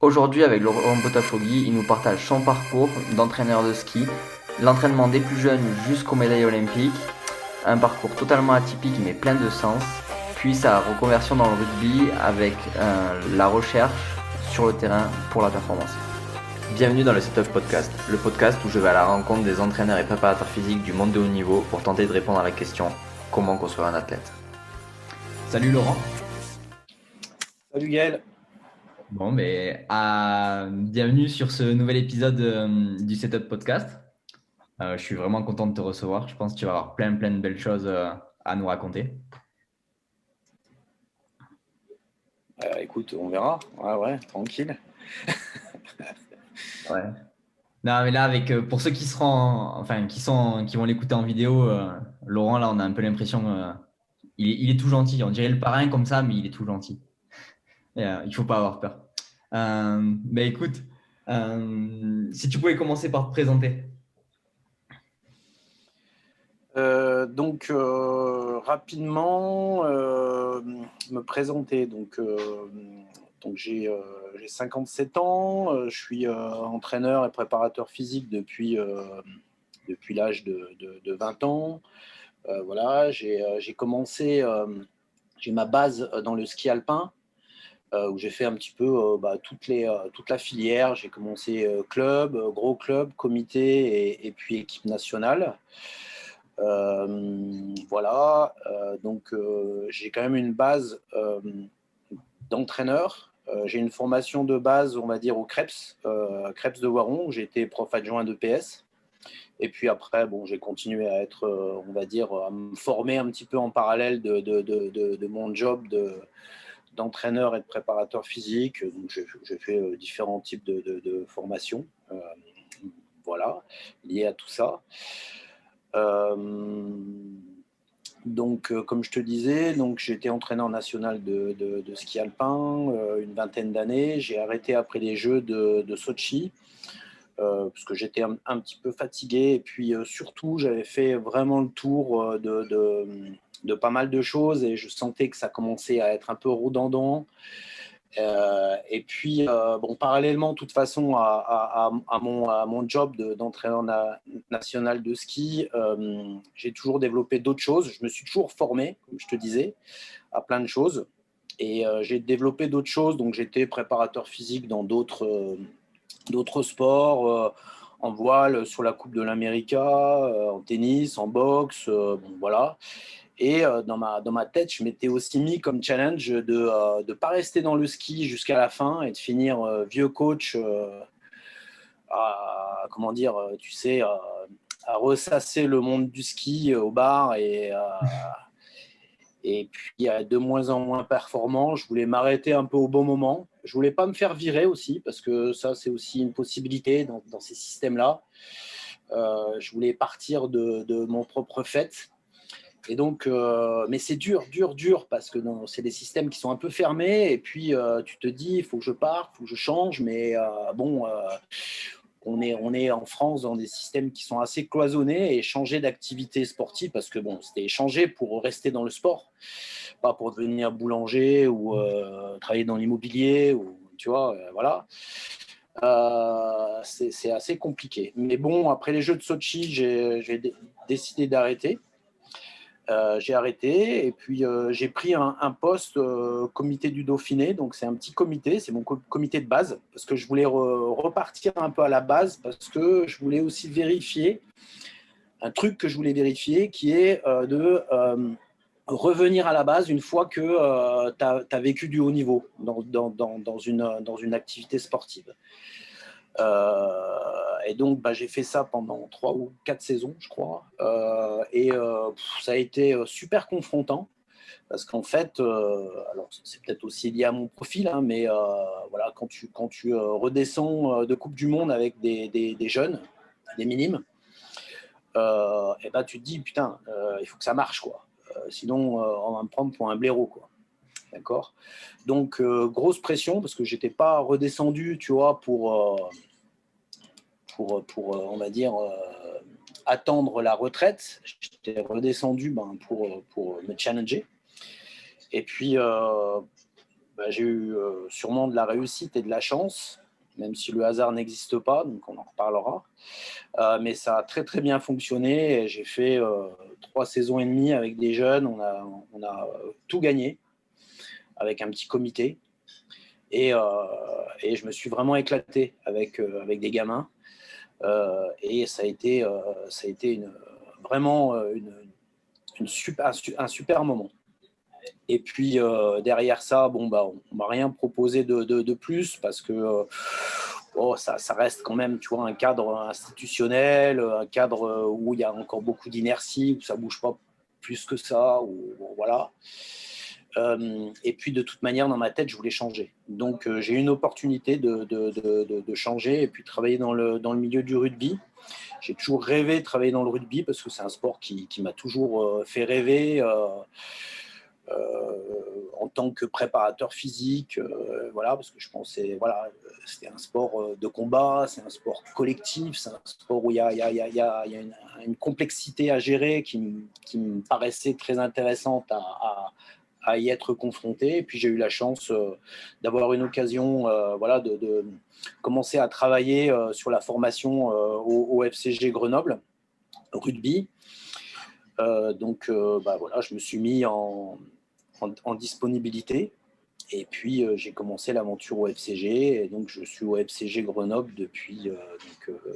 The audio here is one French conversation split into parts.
Aujourd'hui, avec Laurent Botafogui, il nous partage son parcours d'entraîneur de ski, l'entraînement des plus jeunes jusqu'aux médailles olympiques, un parcours totalement atypique mais plein de sens, puis sa reconversion dans le rugby avec la recherche sur le terrain pour la performance. Bienvenue dans le Setup Podcast, le podcast où je vais à la rencontre des entraîneurs et préparateurs physiques du monde de haut niveau pour tenter de répondre à la question comment construire un athlète. Salut Laurent. Salut Gaël. Bon, mais bienvenue sur ce nouvel épisode du Setup Podcast. Je suis vraiment content de te recevoir. Je pense que tu vas avoir plein de belles choses à nous raconter. Écoute, on verra. Ouais, tranquille. Ouais. Non, mais là, pour ceux qui seront, qui vont l'écouter en vidéo, Laurent, là, on a un peu l'impression, il est tout gentil. On dirait le parrain comme ça, mais il est tout gentil. Et, il faut pas avoir peur. Mais écoute, si tu pouvais commencer par te présenter. Rapidement, me présenter. Donc j'ai 57 ans. Je suis entraîneur et préparateur physique depuis l'âge de 20 ans. Voilà, j'ai commencé, j'ai ma base dans le ski alpin. Où j'ai fait un petit peu toute la filière. J'ai commencé club, gros club, comité et puis équipe nationale. Voilà, j'ai quand même une base d'entraîneur. J'ai une formation de base, on va dire, au CREPS de Voiron, où j'ai été prof adjoint de PS. Et puis après, bon, j'ai continué à être, on va dire, à me former un petit peu en parallèle de mon job d'entraîneur et de préparateur physique. Donc, j'ai fait différents types de formations, voilà, liées à tout ça. Comme je te disais, j'ai été entraîneur national de ski alpin une vingtaine d'années. J'ai arrêté après les Jeux de Sochi parce que j'étais un petit peu fatigué. Et puis surtout, j'avais fait vraiment le tour de pas mal de choses et je sentais que ça commençait à être un peu redondant. Et puis, bon, parallèlement, de toute façon, à mon job d'entraîneur national de ski, j'ai toujours développé d'autres choses. Je me suis toujours formé, comme je te disais, à plein de choses. Et j'ai développé d'autres choses. Donc, j'étais préparateur physique dans d'autres sports, en voile, sur la Coupe de l'América, en tennis, en boxe, bon, voilà. Et dans ma tête, je m'étais aussi mis comme challenge de ne pas rester dans le ski jusqu'à la fin et de finir vieux coach, comment dire, tu sais, à ressasser le monde du ski au bar et puis de moins en moins performant. Je voulais m'arrêter un peu au bon moment. Je voulais pas me faire virer aussi, parce que ça, c'est aussi une possibilité dans ces systèmes-là. Je voulais partir de mon propre fait. Et donc, mais c'est dur, parce que c'est des systèmes qui sont un peu fermés. Et puis, tu te dis, il faut que je parte, il faut que je change. Mais bon, on est en France dans des systèmes qui sont assez cloisonnés et changer d'activité sportive, parce que bon, c'était changer pour rester dans le sport, pas pour devenir boulanger ou travailler dans l'immobilier, ou tu vois, voilà. C'est assez compliqué. Mais bon, après les Jeux de Sochi, j'ai décidé d'arrêter. J'ai arrêté et puis j'ai pris un poste comité du Dauphiné. Donc c'est un petit comité, c'est mon comité de base, parce que je voulais repartir un peu à la base, parce que je voulais aussi vérifier un truc que je voulais vérifier, qui est de revenir à la base une fois que tu as vécu du haut niveau dans une activité sportive. Et donc, j'ai fait ça pendant 3 ou 4 saisons, je crois. Ça a été super confrontant, parce qu'en fait, alors c'est peut-être aussi lié à mon profil, hein, mais voilà, quand tu redescends de Coupe du Monde avec des jeunes, des minimes, et tu te dis, putain, il faut que ça marche, quoi. Sinon, on va me prendre pour un blaireau, quoi. D'accord. Donc, grosse pression, parce que j'étais pas redescendu, tu vois, on va dire, attendre la retraite. J'étais redescendu pour me challenger. Et puis, J'ai eu sûrement de la réussite et de la chance, même si le hasard n'existe pas, donc on en reparlera. Mais ça a très très bien fonctionné. J'ai fait 3 saisons et demie avec des jeunes. On a tout gagné avec un petit comité. Et je me suis vraiment éclaté avec des gamins. Et ça a été vraiment un super moment. Et puis derrière ça, on ne m'a rien proposé de plus parce que ça reste quand même, tu vois, un cadre institutionnel, un cadre où il y a encore beaucoup d'inertie, où ça ne bouge pas plus que ça, voilà. Et puis de toute manière, dans ma tête, je voulais changer. Donc j'ai eu une opportunité de changer et puis de travailler dans le milieu du rugby. J'ai toujours rêvé de travailler dans le rugby parce que c'est un sport qui m'a toujours fait rêver. En tant que préparateur physique, voilà, parce que je pensais, voilà, c'était un sport de combat, c'est un sport collectif, c'est un sport où il y a une complexité à gérer qui me paraissait très intéressante à y être confronté. Et puis j'ai eu la chance d'avoir une occasion voilà, de commencer à travailler sur la formation au FCG Grenoble, rugby. Donc voilà, je me suis mis en disponibilité. Et puis, j'ai commencé l'aventure au FCG. Et donc, je suis au FCG Grenoble depuis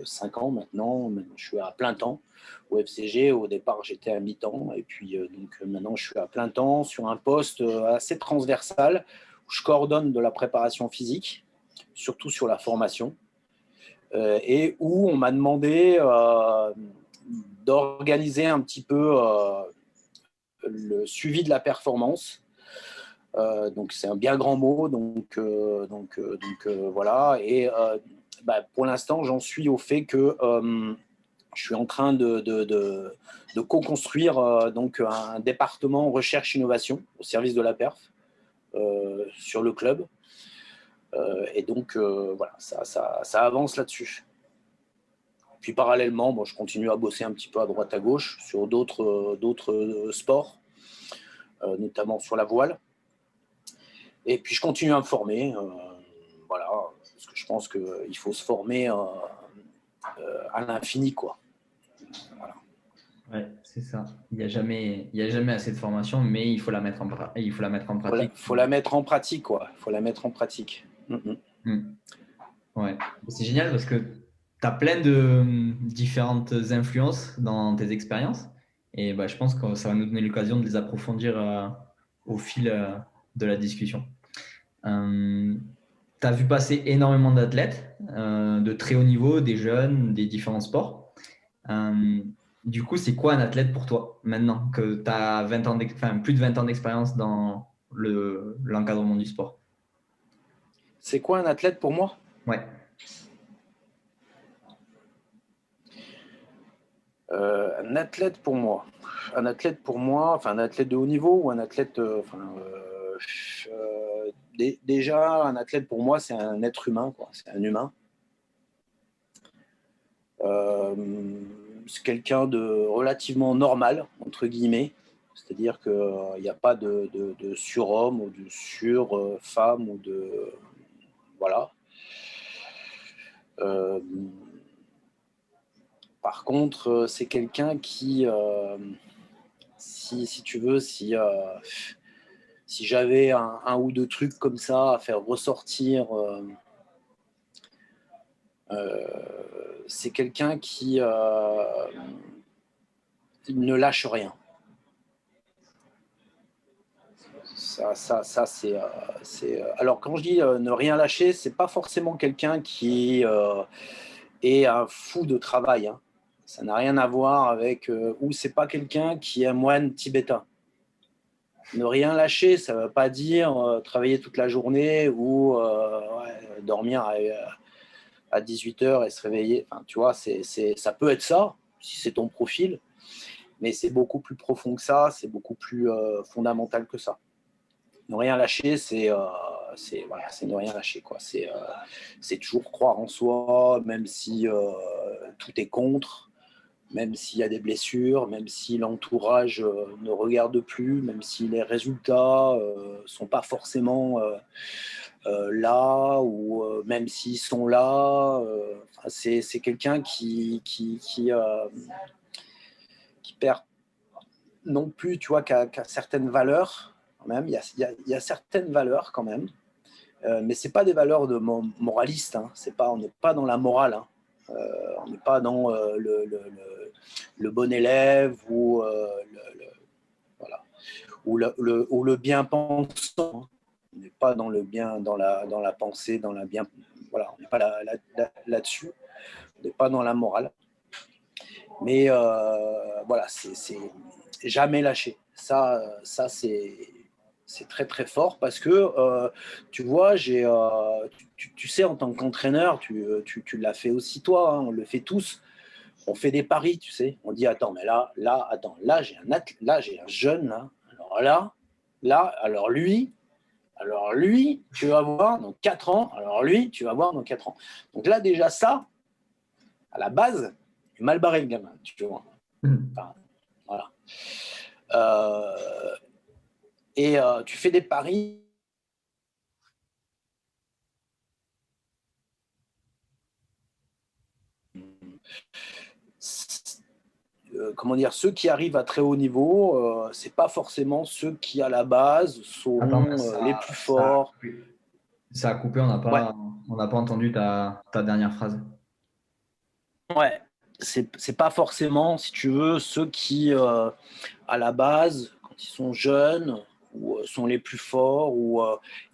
5 ans maintenant. Maintenant. Je suis à plein temps au FCG. Au départ, j'étais à mi-temps. Et puis, maintenant, je suis à plein temps sur un poste assez transversal où je coordonne de la préparation physique, surtout sur la formation. Et où on m'a demandé d'organiser un petit peu le suivi de la performance. Donc c'est un bien grand mot, donc voilà. Et pour l'instant, j'en suis au fait que je suis en train de co-construire donc un département recherche-innovation au service de la perf sur le club. Et donc voilà, ça avance là-dessus. Puis parallèlement, je continue à bosser un petit peu à droite à gauche sur d'autres sports, notamment sur la voile. Et puis je continue à me former, voilà, parce que je pense qu'il faut se former à l'infini, quoi. Voilà. Ouais, c'est ça. Il n'y a jamais assez de formation, mais il faut la mettre en pratique. Faut la mettre en pratique, quoi. Faut la mettre en pratique. Ouais. C'est génial parce que tu as plein de différentes influences dans tes expériences. Et je pense que ça va nous donner l'occasion de les approfondir au fil de la discussion. Tu as vu passer énormément d'athlètes de très haut niveau, des jeunes, des différents sports. Du coup, c'est quoi un athlète pour toi maintenant que tu as plus de 20 ans d'expérience dans l'encadrement du sport? C'est quoi un athlète pour moi? Ouais. Un athlète pour moi, enfin un athlète de haut niveau ou un athlète, déjà un athlète pour moi c'est un être humain, quoi. C'est un humain. C'est quelqu'un de relativement normal entre guillemets, c'est-à-dire qu'il n'y a pas de surhomme ou de surfemme ou de voilà. Par contre, c'est quelqu'un qui, si tu veux, si j'avais un ou deux trucs comme ça à faire ressortir, c'est quelqu'un qui ne lâche rien. Ça c'est. Alors quand je dis ne rien lâcher, c'est pas forcément quelqu'un qui est un fou de travail. Hein. Ça n'a rien à voir avec ou c'est pas quelqu'un qui est un moine tibétain. Ne rien lâcher, ça ne veut pas dire travailler toute la journée ou dormir à 18h et se réveiller. Enfin, tu vois, ça peut être ça, si c'est ton profil, mais c'est beaucoup plus profond que ça, c'est beaucoup plus fondamental que ça. Ne rien lâcher, c'est ne rien lâcher, quoi. C'est toujours croire en soi, même si tout est contre, même s'il y a des blessures, même si l'entourage ne regarde plus, même si les résultats sont pas forcément là, ou même s'ils sont là. C'est quelqu'un qui perd non plus, tu vois, qu'à certaines valeurs, quand même. Il y a certaines valeurs quand même, mais c'est pas des valeurs de moralistes. Hein. On n'est pas dans la morale. Hein. On n'est pas dans le bon élève ou voilà, ou le bien pensant. Hein. On n'est pas dans le bien, dans la pensée, dans la bien. Voilà, on n'est pas là-dessus. On n'est pas dans la morale. Mais voilà, c'est jamais lâcher. Ça c'est très très fort parce que tu vois, tu sais, en tant qu'entraîneur, tu l'as fait aussi toi, hein, on le fait tous. On fait des paris, tu sais. On dit attends, mais attends, là j'ai un jeune là. Alors lui, tu vas voir dans 4 ans. Alors lui, tu vas voir dans 4 ans. Donc là déjà ça, à la base, il est mal barré le gamin, tu vois. Enfin, voilà. Et tu fais des paris. Comment dire, ceux qui arrivent à très haut niveau, c'est pas forcément ceux qui à la base sont les plus forts. Ça a coupé, on n'a pas entendu ta dernière phrase. Ouais, c'est pas forcément, si tu veux, ceux qui à la base, quand ils sont jeunes, ou sont les plus forts, ou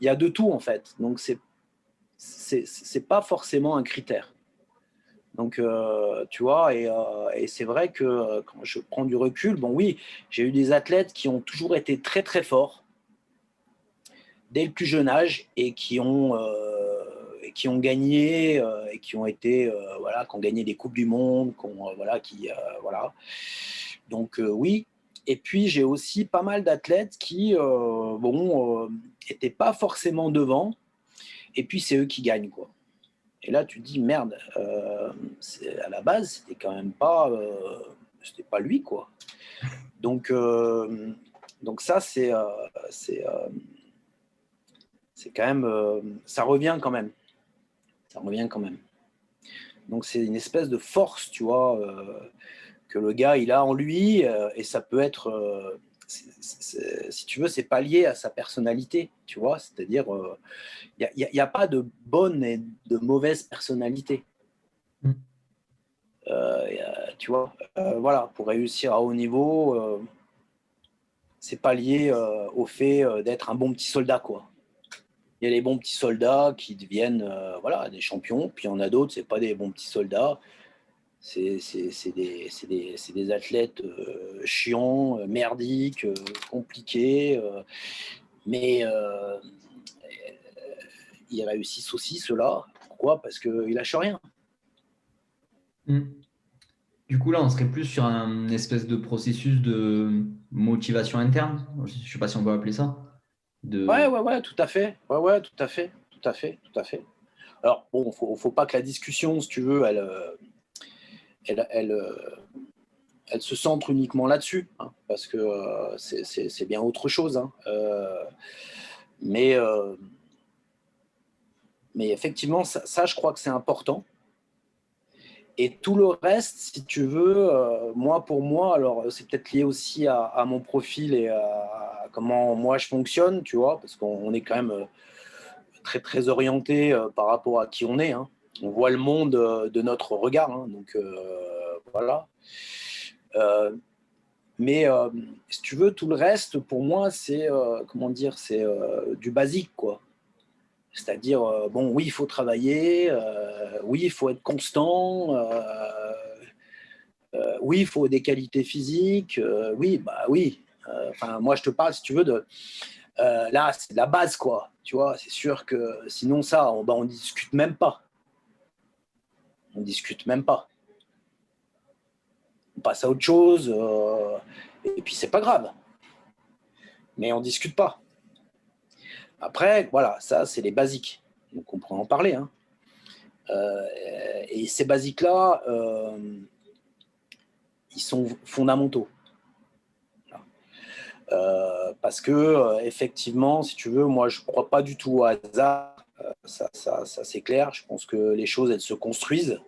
il y a de tout en fait. Donc c'est pas forcément un critère. Donc, tu vois, et c'est vrai que quand je prends du recul, bon oui, j'ai eu des athlètes qui ont toujours été très très forts dès le plus jeune âge et qui ont gagné et qui ont été voilà, qui ont gagné des coupes du monde, voilà. Donc oui. Et puis j'ai aussi pas mal d'athlètes qui étaient pas forcément devant, et puis c'est eux qui gagnent, quoi. Et là, tu te dis, merde, à la base, c'était pas lui, quoi. Donc ça, c'est quand même, ça revient quand même. Ça revient quand même. Donc c'est une espèce de force, tu vois, que le gars, il a en lui, et ça peut être, si tu veux, c'est pas lié à sa personnalité, tu vois, c'est-à-dire, il n'y a pas de bonne et de mauvaise personnalité. Tu vois, voilà, pour réussir à haut niveau, c'est pas lié au fait d'être un bon petit soldat, quoi. Il y a les bons petits soldats qui deviennent voilà, des champions, puis il y en a d'autres, c'est pas des bons petits soldats, c'est des athlètes chiants, merdiques, compliqués, mais ils réussissent aussi, ceux-là. Pourquoi? Parce qu'ils lâchent rien. Du coup, là, on serait plus sur un espèce de processus de motivation interne. Je ne sais pas si on peut appeler ça. Ouais, tout à fait. Ouais, tout à fait. Alors, bon, faut pas que la discussion, si tu veux, elle se centre uniquement là-dessus, hein, parce que c'est bien autre chose. Hein. Mais effectivement, ça, je crois que c'est important. Et tout le reste, si tu veux, pour moi, alors c'est peut-être lié aussi à mon profil et à comment moi je fonctionne, tu vois, parce qu'on est quand même très très orienté par rapport à qui on est. Hein. On voit le monde de notre regard, hein, donc voilà. Mais si tu veux, tout le reste, pour moi, c'est c'est du basique, quoi. C'est-à-dire, bon, oui, il faut travailler, oui, il faut être constant, oui, il faut des qualités physiques, oui, bah oui. Moi, je te parle, si tu veux, là, c'est de la base, quoi. Tu vois, c'est sûr que sinon, ça, on discute même pas. On discute même pas. On passe à autre chose, et puis c'est pas grave. Mais on discute pas. Après, voilà, ça, c'est les basiques. Donc, on pourrait en parler. Hein. Et ces basiques-là, ils sont fondamentaux. Parce que effectivement, si tu veux, moi je ne crois pas du tout au hasard, ça c'est clair. Je pense que les choses elles se construisent.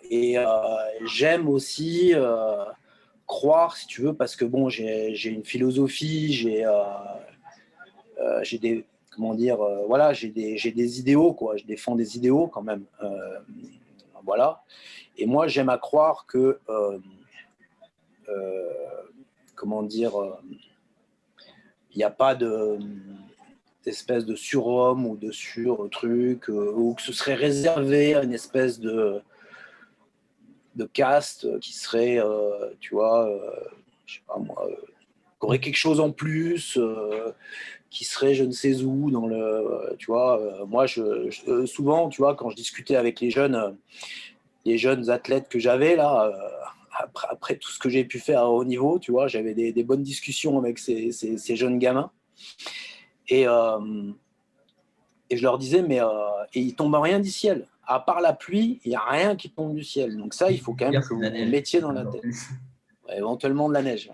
Et j'aime aussi croire, si tu veux, parce que bon, j'ai une philosophie, j'ai des, comment dire, voilà, j'ai des idéaux, quoi. Je défends des idéaux quand même, voilà. Et moi, j'aime à croire que, comment dire, il n'y a pas d'espèce de surhomme ou de sur-truc, ou que ce serait réservé à une espèce de caste qui serait, tu vois, je sais pas moi, qui aurait quelque chose en plus, qui serait je ne sais où dans le, tu vois, moi souvent, tu vois, quand je discutais avec les jeunes athlètes que j'avais là, après tout ce que j'ai pu faire à haut niveau, tu vois, j'avais des bonnes discussions avec ces jeunes gamins. Et je leur disais, mais et il tombe rien du ciel. À part la pluie, il n'y a rien qui tombe du ciel. Donc ça, il faut quand même que vous le mettiez dans la tête. Ouais, éventuellement de la neige.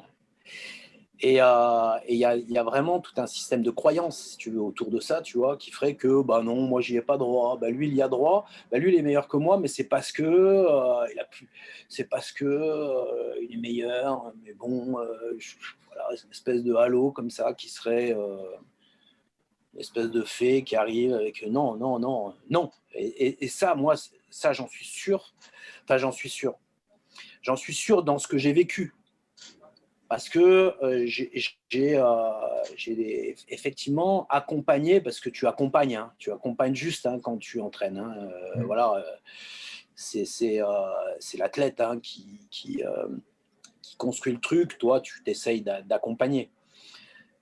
Et il y a vraiment tout un système de croyances, si tu veux, autour de ça, tu vois, qui ferait que, bah non, moi, j'y ai pas droit. Bah lui, il y a droit. Bah lui, il est meilleur que moi, mais c'est parce que c'est parce que il est meilleur. Mais bon, voilà, c'est une espèce de halo comme ça qui serait une espèce de fée qui arrive avec non, non, non, non. Et ça, moi, ça, j'en suis sûr. Enfin, j'en suis sûr. J'en suis sûr dans ce que j'ai vécu. Parce que j'ai effectivement accompagné, parce que tu accompagnes juste quand tu entraînes. Voilà, c'est l'athlète qui construit le truc, toi tu t'essayes d'accompagner.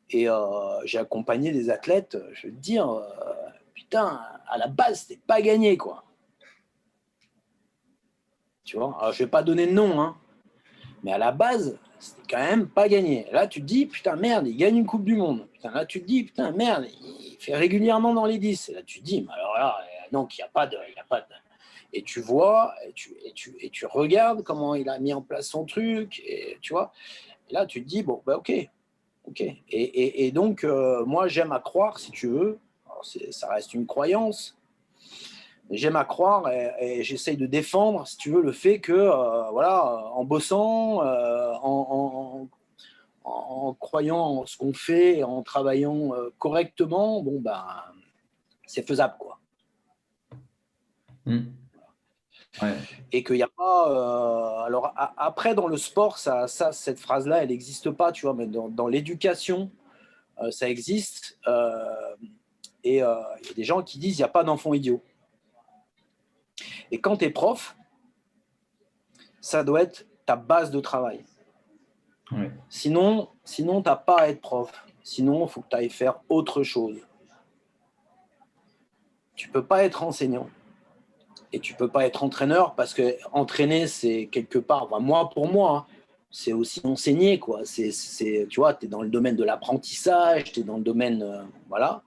Et j'ai accompagné des athlètes, je veux te dire, putain, à la base, c'était pas gagné, quoi. Tu vois, alors, je vais pas donner de nom, hein, mais à la base, c'était quand même pas gagné. Là, tu te dis, putain, merde, il gagne une Coupe du Monde. Putain, là, tu te dis, putain, merde, il fait régulièrement dans les 10. Et là, tu te dis, mais alors là, donc, il n'y a pas de. Et tu vois, et tu regardes comment il a mis en place son truc, et tu vois. Et là, tu te dis, bon, bah, ok. Et donc, moi, j'aime à croire, si tu veux, alors ça reste une croyance, mais j'aime à croire et j'essaye de défendre, si tu veux, le fait que, voilà, en bossant, en croyant en ce qu'on fait, en travaillant correctement, bon, ben, c'est faisable, quoi. Ouais. Et qu'il n'y a pas. Alors, après, dans le sport, cette phrase-là, elle n'existe pas, tu vois, mais dans l'éducation, ça existe. Et il y a des gens qui disent il n'y a pas d'enfant idiot. Et quand tu es prof, ça doit être ta base de travail. Ouais. Sinon tu n'as pas à être prof. Sinon, il faut que tu ailles faire autre chose. Tu ne peux pas être enseignant. Et tu ne peux pas être entraîneur parce que entraîner, c'est quelque part, enfin, pour moi, c'est aussi enseigner, quoi. Tu vois, tu es dans le domaine de l'apprentissage, tu es dans le domaine. Voilà.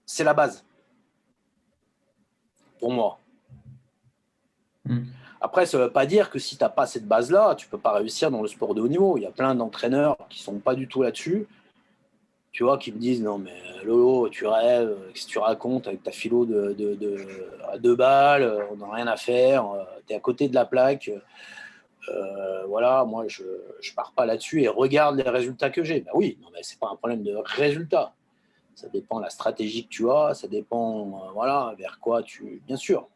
C'est la base. Pour moi. Après, ça ne veut pas dire que si tu n'as pas cette base-là, tu ne peux pas réussir dans le sport de haut niveau. Il y a plein d'entraîneurs qui ne sont pas du tout là-dessus, tu vois, qui me disent non, mais Lolo, tu rêves, qu'est-ce que tu racontes avec ta philo à 2 balles, on n'a rien à faire, tu es à côté de la plaque. Voilà, moi, je ne pars pas là-dessus et regarde les résultats que j'ai. Ben oui, non, mais ce n'est pas un problème de résultat. Ça dépend de la stratégie que tu as, ça dépend, voilà, vers quoi tu. Bien sûr.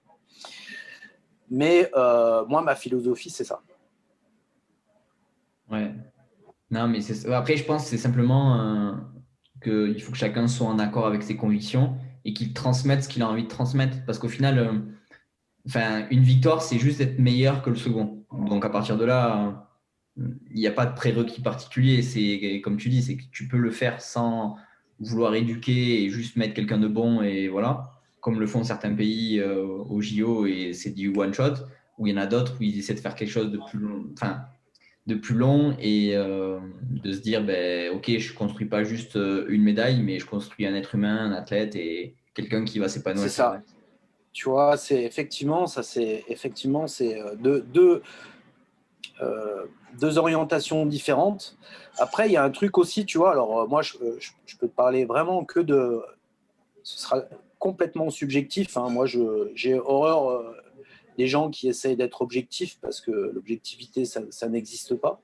Mais moi, ma philosophie, c'est ça. Ouais. Non, mais après, je pense que c'est simplement qu'il faut que chacun soit en accord avec ses convictions et qu'il transmette ce qu'il a envie de transmettre. Parce qu'au final, une victoire, c'est juste être meilleur que le second. Donc, à partir de là, il n'y a pas de prérequis particulier. C'est comme tu dis, c'est que tu peux le faire sans vouloir éduquer et juste mettre quelqu'un de bon et voilà, comme le font certains pays au JO et c'est du one shot. Où il y en a d'autres où ils essaient de faire quelque chose de plus long et de se dire, ben, ok, je ne construis pas juste une médaille, mais je construis un être humain, un athlète et quelqu'un qui va s'épanouir. C'est ça. Tu vois, c'est effectivement, deux orientations différentes. Après, il y a un truc aussi, tu vois. Alors, moi, je peux te parler vraiment que de. Ce sera complètement subjectif. Hein. Moi, j'ai horreur des gens qui essayent d'être objectifs parce que l'objectivité, ça n'existe pas.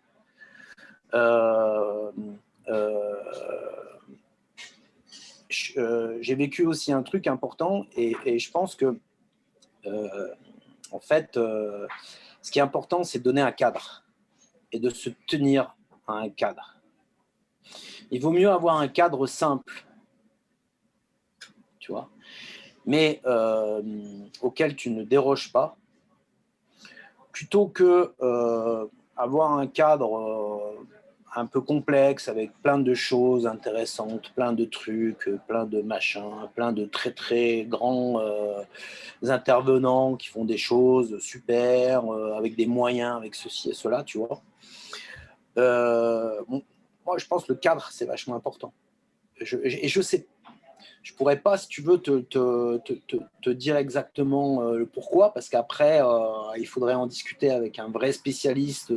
J'ai vécu aussi un truc important et je pense que, en fait, ce qui est important, c'est de donner un cadre et de se tenir à un cadre. Il vaut mieux avoir un cadre simple, tu vois, mais auquel tu ne déroges pas, plutôt que avoir un cadre un peu complexe avec plein de choses intéressantes, plein de trucs, plein de machins, plein de très très grands intervenants qui font des choses super, avec des moyens, avec ceci et cela, tu vois. Bon, moi, je pense que le cadre, c'est vachement important. Et je sais, je pourrais pas, si tu veux, te dire exactement le pourquoi, parce qu'après, il faudrait en discuter avec un vrai spécialiste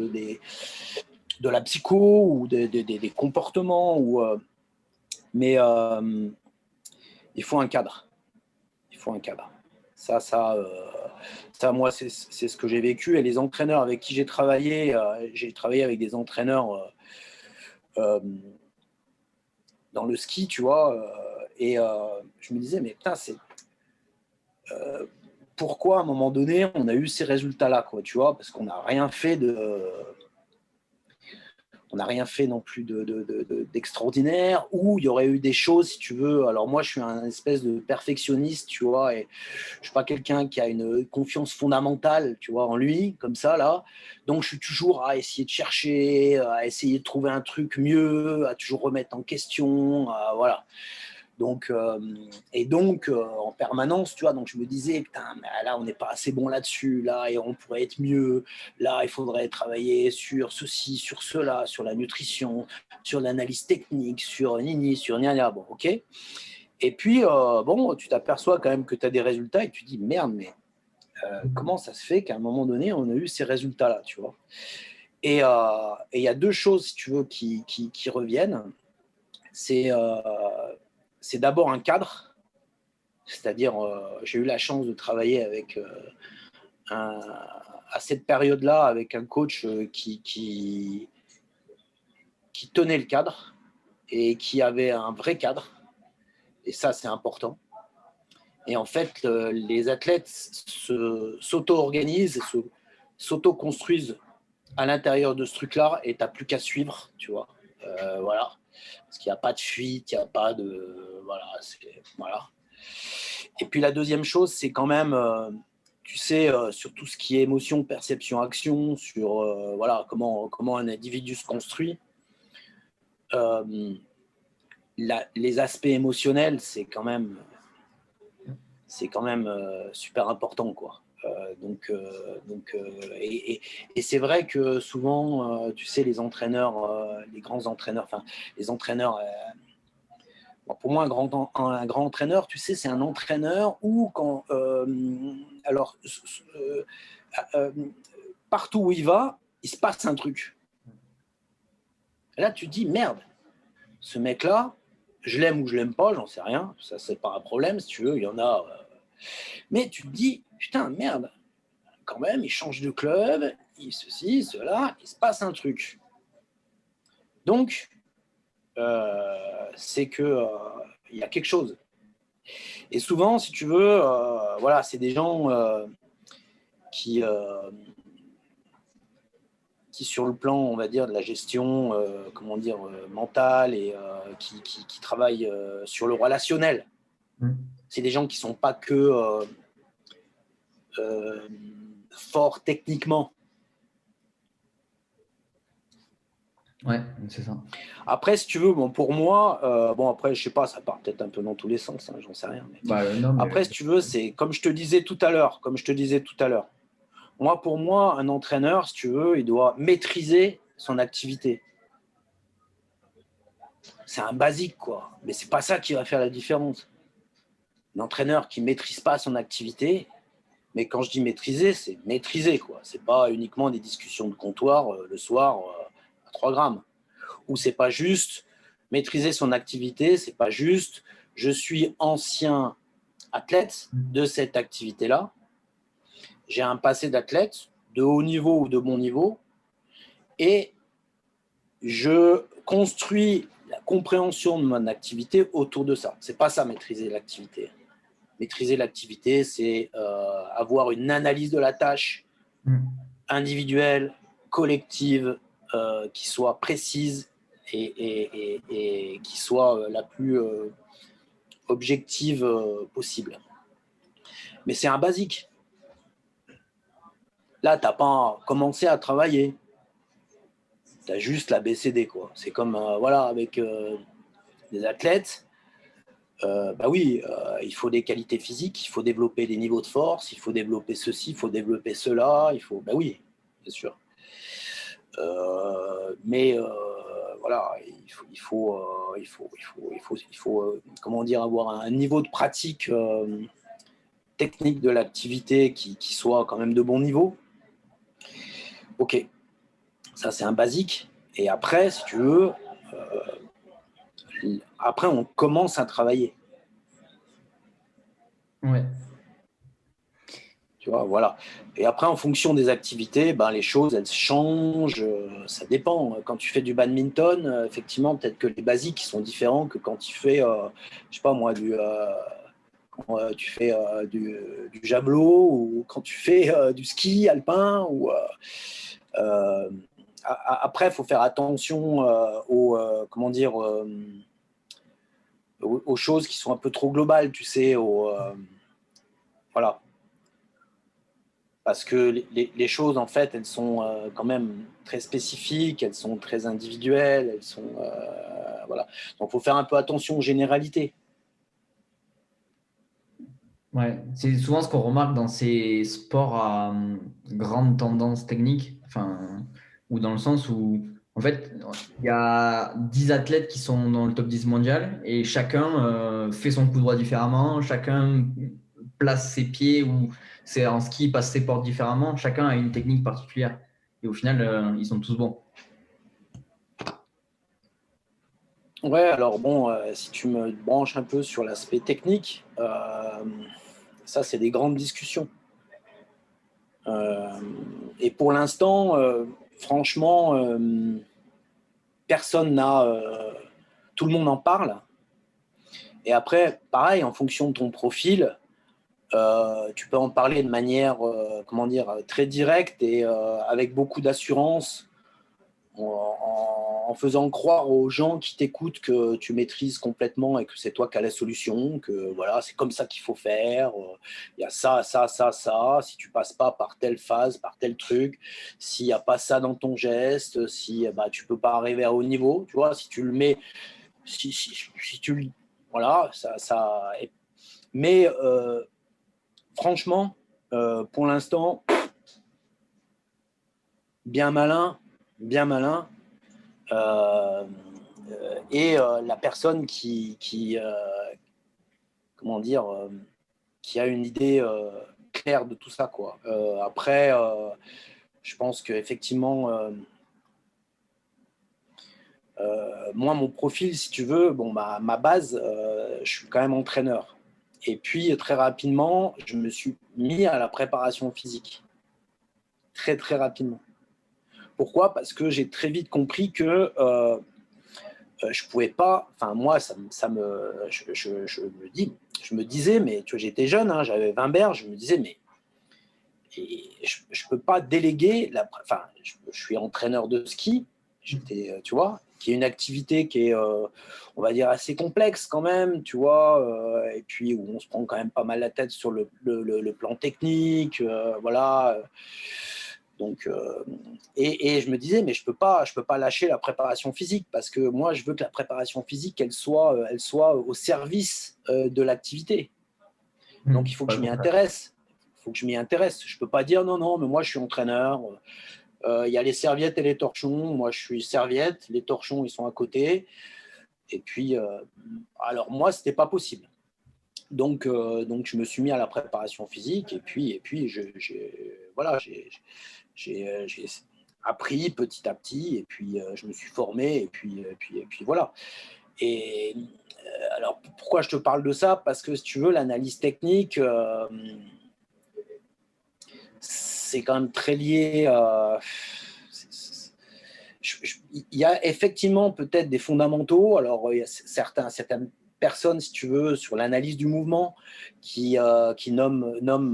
de la psycho ou des comportements. Mais il faut un cadre. Il faut un cadre. Ça, moi, c'est ce que j'ai vécu. Et les entraîneurs avec qui j'ai travaillé avec des entraîneurs dans le ski, tu vois. Et je me disais, mais putain, pourquoi à un moment donné on a eu ces résultats-là, quoi, tu vois, parce qu'on n'a rien fait on n'a rien fait non plus d'extraordinaire, ou il y aurait eu des choses, si tu veux. Alors moi, je suis un espèce de perfectionniste, tu vois, et je suis pas quelqu'un qui a une confiance fondamentale, tu vois, en lui, comme ça, là. Donc, je suis toujours à essayer de chercher, à essayer de trouver un truc mieux, à toujours remettre en question, voilà. Donc, en permanence, tu vois, donc je me disais, putain, mais là, on n'est pas assez bon là-dessus, là, et on pourrait être mieux, là, il faudrait travailler sur ceci, sur cela, sur la nutrition, sur l'analyse technique, sur nini, sur nia, bon, ok. Et puis, bon, tu t'aperçois quand même que tu as des résultats et tu dis, merde, mais comment ça se fait qu'à un moment donné, on a eu ces résultats-là, tu vois. Et il y a deux choses, si tu veux, qui reviennent. C'est d'abord un cadre, c'est-à-dire j'ai eu la chance de travailler avec à cette période-là avec un coach qui tenait le cadre et qui avait un vrai cadre, et ça c'est important. Et en fait, les athlètes s'auto-organisent et s'auto-construisent à l'intérieur de ce truc-là, et tu n'as plus qu'à suivre, tu vois. Voilà. Parce qu'il n'y a pas de fuite, il n'y a pas de. Voilà. Et puis la deuxième chose, c'est quand même, tu sais, sur tout ce qui est émotion, perception, action, sur voilà, comment un individu se construit. Les aspects émotionnels, c'est quand même super important, quoi. Et c'est vrai que souvent, tu sais, les entraîneurs, les grands entraîneurs, enfin, les entraîneurs. Bon, pour moi, un grand entraîneur, tu sais, c'est un entraîneur où quand, partout où il va, il se passe un truc. Et là, tu te dis merde, ce mec-là, je l'aime ou je l'aime pas, j'en sais rien. Ça, c'est pas un problème, si tu veux. Il y en a. Mais tu te dis putain, merde. Quand même, il change de club, ceci, cela, il se passe un truc. Donc, c'est que il y a quelque chose. Et souvent, si tu veux, voilà, c'est des gens qui sur le plan, on va dire, de la gestion, comment dire, mentale, et qui travaillent sur le relationnel. C'est des gens qui sont pas que forts techniquement. Ouais, c'est ça. Après, si tu veux, bon, pour moi, bon, après, je sais pas, ça part peut-être un peu dans tous les sens, hein, j'en sais rien. Mais après, si tu veux, c'est comme je te disais tout à l'heure, moi, pour moi, un entraîneur, si tu veux, il doit maîtriser son activité. C'est un basique, quoi. Mais c'est pas ça qui va faire la différence. Un entraîneur qui ne maîtrise pas son activité, mais quand je dis maîtriser, c'est maîtriser, quoi. C'est pas uniquement des discussions de comptoir le soir à 3 grammes. Ou c'est pas juste maîtriser son activité, c'est pas juste je suis ancien athlète de cette activité-là, j'ai un passé d'athlète de haut niveau ou de bon niveau, et je construis la compréhension de mon activité autour de ça. C'est pas ça, maîtriser l'activité. Maîtriser l'activité, c'est avoir une analyse de la tâche individuelle, collective, qui soit précise et qui soit la plus objective possible. Mais c'est un basique. Là, tu n'as pas commencé à travailler. Tu as juste la BCD, quoi. C'est comme voilà, avec des athlètes. Bah oui, il faut des qualités physiques, il faut développer des niveaux de force, il faut développer ceci, il faut développer cela, il faut. Bah oui, bien sûr. Mais voilà, il faut comment dire, avoir un niveau de pratique technique de l'activité qui soit quand même de bon niveau. Ok, ça c'est un basique. Et après, si tu veux, après on commence à travailler. Ouais. Tu vois, voilà. Et après, en fonction des activités, ben, les choses, elles changent. Ça dépend. Quand tu fais du badminton, effectivement, peut-être que les basiques sont différents que quand tu fais, je sais pas moi, tu fais du javelot ou quand tu fais du ski alpin. Après, il faut faire attention comment dire, aux choses qui sont un peu trop globales, tu sais. Voilà. Parce que les choses, en fait, elles sont quand même très spécifiques, elles sont très individuelles, elles sont voilà. Donc, il faut faire un peu attention aux généralités. Ouais, c'est souvent ce qu'on remarque dans ces sports à grande tendance technique, enfin, ou dans le sens où, en fait, il y a 10 athlètes qui sont dans le top 10 mondial et chacun fait son coup droit différemment, chacun place ses pieds ou c'est en ski, passe ses portes différemment, chacun a une technique particulière. Et au final, ils sont tous bons. Ouais, alors bon, si tu me branches un peu sur l'aspect technique, ça, c'est des grandes discussions. Et pour l'instant, franchement, personne n'a. Tout le monde en parle. Et après, pareil, en fonction de ton profil, tu peux en parler de manière, comment dire, très directe et avec beaucoup d'assurance, en faisant croire aux gens qui t'écoutent que tu maîtrises complètement et que c'est toi qui as la solution, que voilà, c'est comme ça qu'il faut faire. Il y a ça, ça, ça, ça. Si tu passes pas par telle phase, par tel truc, s'il n'y a pas ça dans ton geste, si bah, tu peux pas arriver à haut niveau, tu vois, si tu le mets, si tu le, voilà, ça. Mais franchement, pour l'instant, bien malin, bien malin. Et la personne comment dire, qui a une idée claire de tout ça, quoi. Après, je pense qu'effectivement, moi, mon profil, si tu veux, bon, ma base, je suis quand même entraîneur. Et puis, très rapidement, je me suis mis à la préparation physique. Très, très rapidement. Pourquoi ? Parce que j'ai très vite compris que je pouvais pas, enfin moi, je me disais, mais tu vois, j'étais jeune, hein, j'avais 20 berges, je me disais, mais je peux pas déléguer, enfin, je suis entraîneur de ski, j'étais, tu vois, qui est une activité qui est, on va dire, assez complexe quand même, tu vois, et puis où on se prend quand même pas mal la tête sur le plan technique, voilà. Donc, et je me disais, mais je peux pas lâcher la préparation physique parce que moi, je veux que la préparation physique, elle soit au service de l'activité. Donc, il faut que je m'y intéresse. Il faut que je m'y intéresse. Je peux pas dire non, non, mais moi, je suis entraîneur. Il y a les serviettes et les torchons. Moi, je suis serviette. Les torchons, ils sont à côté. Et puis, alors moi, c'était pas possible. Donc, je me suis mis à la préparation physique et puis voilà, j'ai appris petit à petit et puis je me suis formé et puis voilà. Et alors, pourquoi je te parle de ça? Parce que si tu veux, l'analyse technique, c'est quand même très lié. Il y a effectivement peut-être des fondamentaux. Alors, il y a certaines personnes, si tu veux, sur l'analyse du mouvement, qui nomment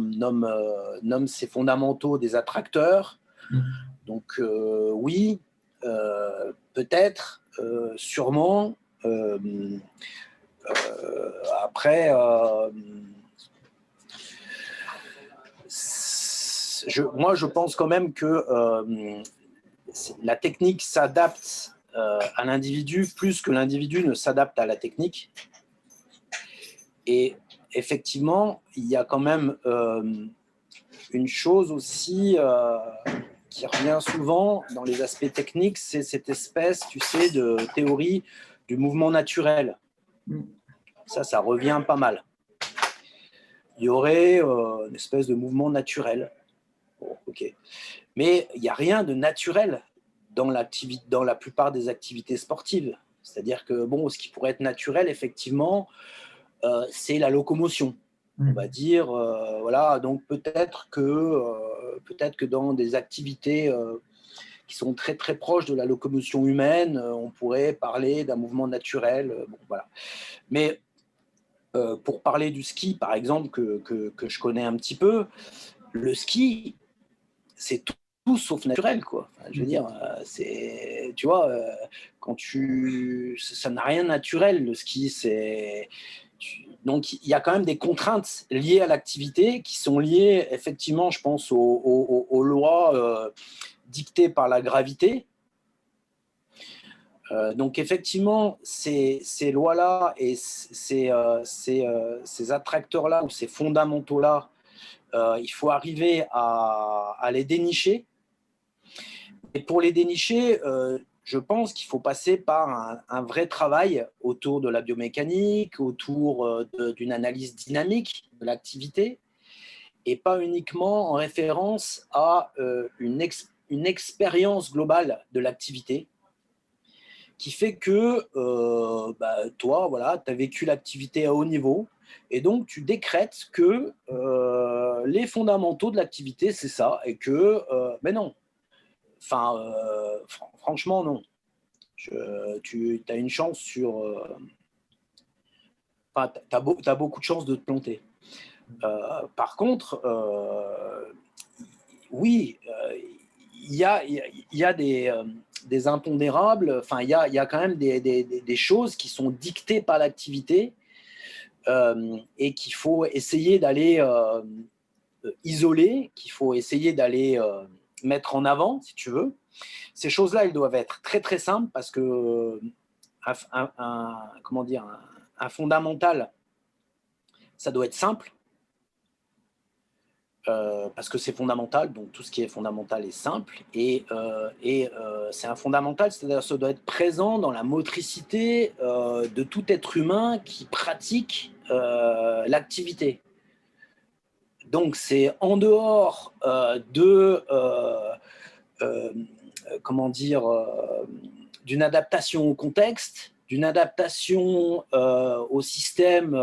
ces fondamentaux des attracteurs. Donc, oui, peut-être, sûrement. Après, moi, je pense quand même que la technique s'adapte à l'individu plus que l'individu ne s'adapte à la technique. Et effectivement, il y a quand même une chose aussi qui revient souvent dans les aspects techniques, c'est cette espèce, tu sais, de théorie du mouvement naturel. Ça revient pas mal. Il y aurait une espèce de mouvement naturel. Bon, ok. Mais il n'y a rien de naturel dans la plupart des activités sportives. C'est-à-dire que, bon, ce qui pourrait être naturel, effectivement, c'est la locomotion. On va dire, voilà, donc peut-être que dans des activités qui sont très très proches de la locomotion humaine, on pourrait parler d'un mouvement naturel. Bon, voilà. Mais pour parler du ski, par exemple, que je connais un petit peu, le ski, c'est tout sauf naturel, quoi. Enfin, je veux dire, c'est, tu vois, ça n'a rien de naturel, le ski, donc il y a quand même des contraintes liées à l'activité qui sont liées effectivement, je pense, aux lois dictées par la gravité. Donc effectivement, ces lois-là et ces attracteurs-là ou ces fondamentaux-là, il faut arriver à les dénicher. Et pour les dénicher, je pense qu'il faut passer par un vrai travail autour de la biomécanique, autour d'une analyse dynamique de l'activité, et pas uniquement en référence à une expérience globale de l'activité, qui fait que toi, voilà, tu as vécu l'activité à haut niveau, et donc tu décrètes que les fondamentaux de l'activité, c'est ça, et que, mais non. Enfin, franchement, non. Tu as une chance sur... Enfin, tu as beaucoup de chances de te planter. Par contre, oui, il y a des impondérables, enfin, il y a quand même des choses qui sont dictées par l'activité et qu'il faut essayer d'aller isoler, qu'il faut essayer d'aller mettre en avant, si tu veux. Ces choses-là, elles doivent être très très simples parce que comment dire, un fondamental, ça doit être simple parce que c'est fondamental, donc tout ce qui est fondamental est simple et c'est un fondamental, c'est-à-dire que ça doit être présent dans la motricité de tout être humain qui pratique l'activité. Donc c'est en dehors comment dire, d'une adaptation au contexte, d'une adaptation au système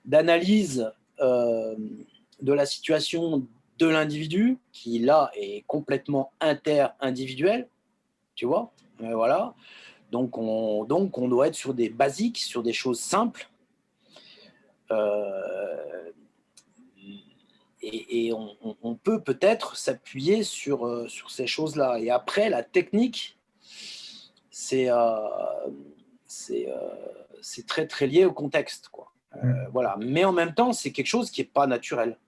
d'analyse de la situation de l'individu, qui là est complètement inter-individuel, tu vois, voilà. Donc on doit être sur des basiques, sur des choses simples. Et on peut peut-être s'appuyer sur ces choses-là. Et après, la technique, c'est très, très lié au contexte, quoi. Voilà. Mais en même temps, c'est quelque chose qui n'est pas naturel.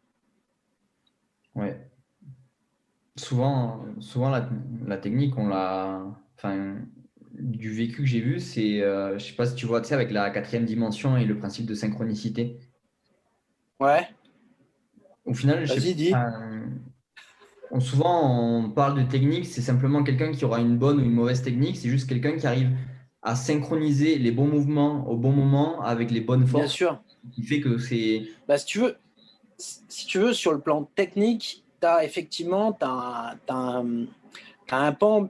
Ouais. Souvent la technique, enfin, du vécu que j'ai vu, c'est, je sais pas si tu vois, tu sais, avec la quatrième dimension et le principe de synchronicité. Ouais. Au final, je sais Vas-y, dis. pas, souvent on parle de technique, c'est simplement quelqu'un qui aura une bonne ou une mauvaise technique, c'est juste quelqu'un qui arrive à synchroniser les bons mouvements au bon moment avec les bonnes Bien forces, sûr. qui fait que c'est… Bah, si tu veux, sur le plan technique, tu as effectivement un pan,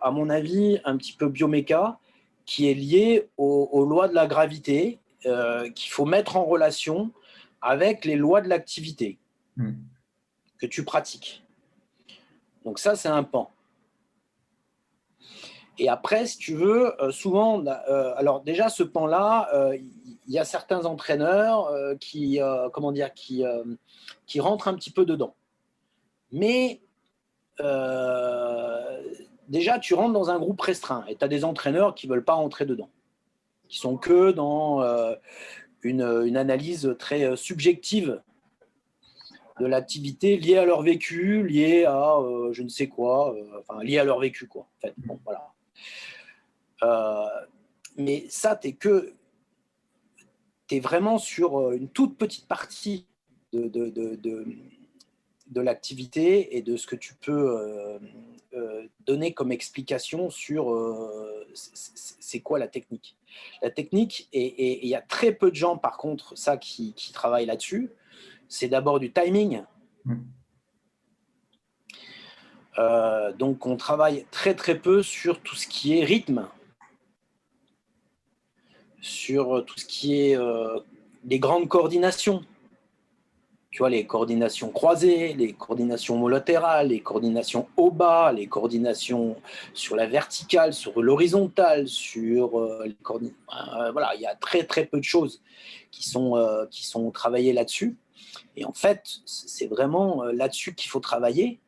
à mon avis, un petit peu bioméca, qui est lié aux lois de la gravité, qu'il faut mettre en relation avec les lois de l'activité que tu pratiques. Donc ça, c'est un pan. Et après, si tu veux, souvent, alors déjà, ce pan-là, il y a certains entraîneurs qui rentrent un petit peu dedans. Mais déjà, tu rentres dans un groupe restreint et tu as des entraîneurs qui ne veulent pas rentrer dedans, qui sont que dans une analyse très subjective de l'activité liée à leur vécu, liée à je ne sais quoi, enfin liée à leur vécu, quoi. En fait, bon, voilà. Mais ça, tu es vraiment sur une toute petite partie de l'activité et de ce que tu peux donner comme explication sur c'est quoi la technique. La technique, et il y a très peu de gens, par contre, ça qui travaillent là-dessus, c'est d'abord du timing. Donc, on travaille très, très peu sur tout ce qui est rythme, sur tout ce qui est les grandes coordinations. Tu vois, les coordinations croisées, les coordinations molatérales, les coordinations haut bas, les coordinations sur la verticale, sur l'horizontale, sur voilà, il y a très très peu de choses qui sont travaillées là-dessus. Et en fait, c'est vraiment là-dessus qu'il faut travailler.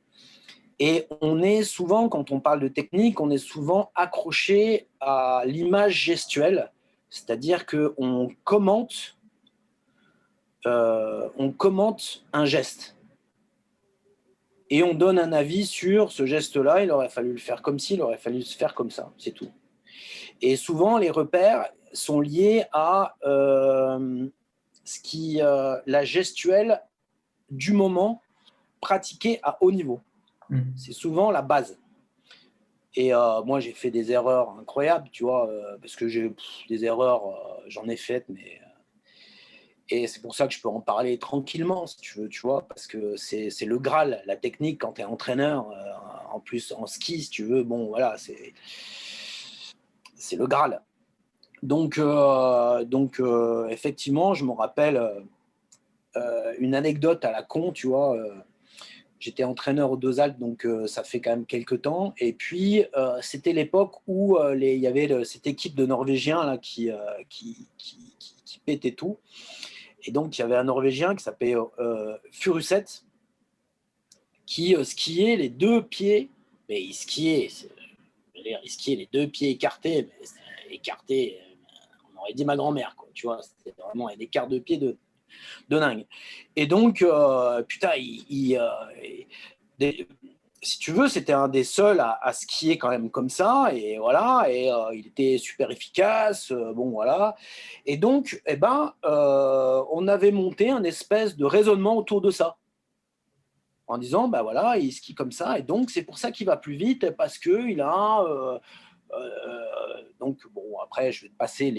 Et on est souvent, quand on parle de technique, on est souvent accroché à l'image gestuelle, c'est-à-dire qu'on commente un geste et on donne un avis sur ce geste-là. Il aurait fallu le faire comme ci, il aurait fallu le faire comme ça, c'est tout. Et souvent, les repères sont liés à la gestuelle du moment pratiquée à haut niveau. C'est souvent la base. Et moi, j'ai fait des erreurs incroyables, tu vois, parce que des erreurs, j'en ai faites, mais et c'est pour ça que je peux en parler tranquillement, si tu veux, tu vois, parce que c'est le Graal, la technique, quand tu es entraîneur, en plus en ski, si tu veux, bon, voilà, c'est le Graal. Donc effectivement, je me rappelle une anecdote à la con, tu vois. J'étais entraîneur aux Deux Alpes, donc ça fait quand même quelques temps. Et puis, c'était l'époque où il y avait cette équipe de Norvégiens là, qui pétait tout. Et donc, il y avait un Norvégien qui s'appelait Furuset, qui skiait les deux pieds, mais il skiait les deux pieds écartés, mais écartés, on aurait dit ma grand-mère, quoi, tu vois, c'était vraiment un écart de pied de dingue. Et donc, putain, si tu veux, c'était un des seuls à skier quand même comme ça, et voilà, et il était super efficace, bon voilà. Et donc, on avait monté un espèce de raisonnement autour de ça, en disant, bah voilà, il skie comme ça, et donc c'est pour ça qu'il va plus vite, parce qu'il a... donc, bon, après, je vais te passer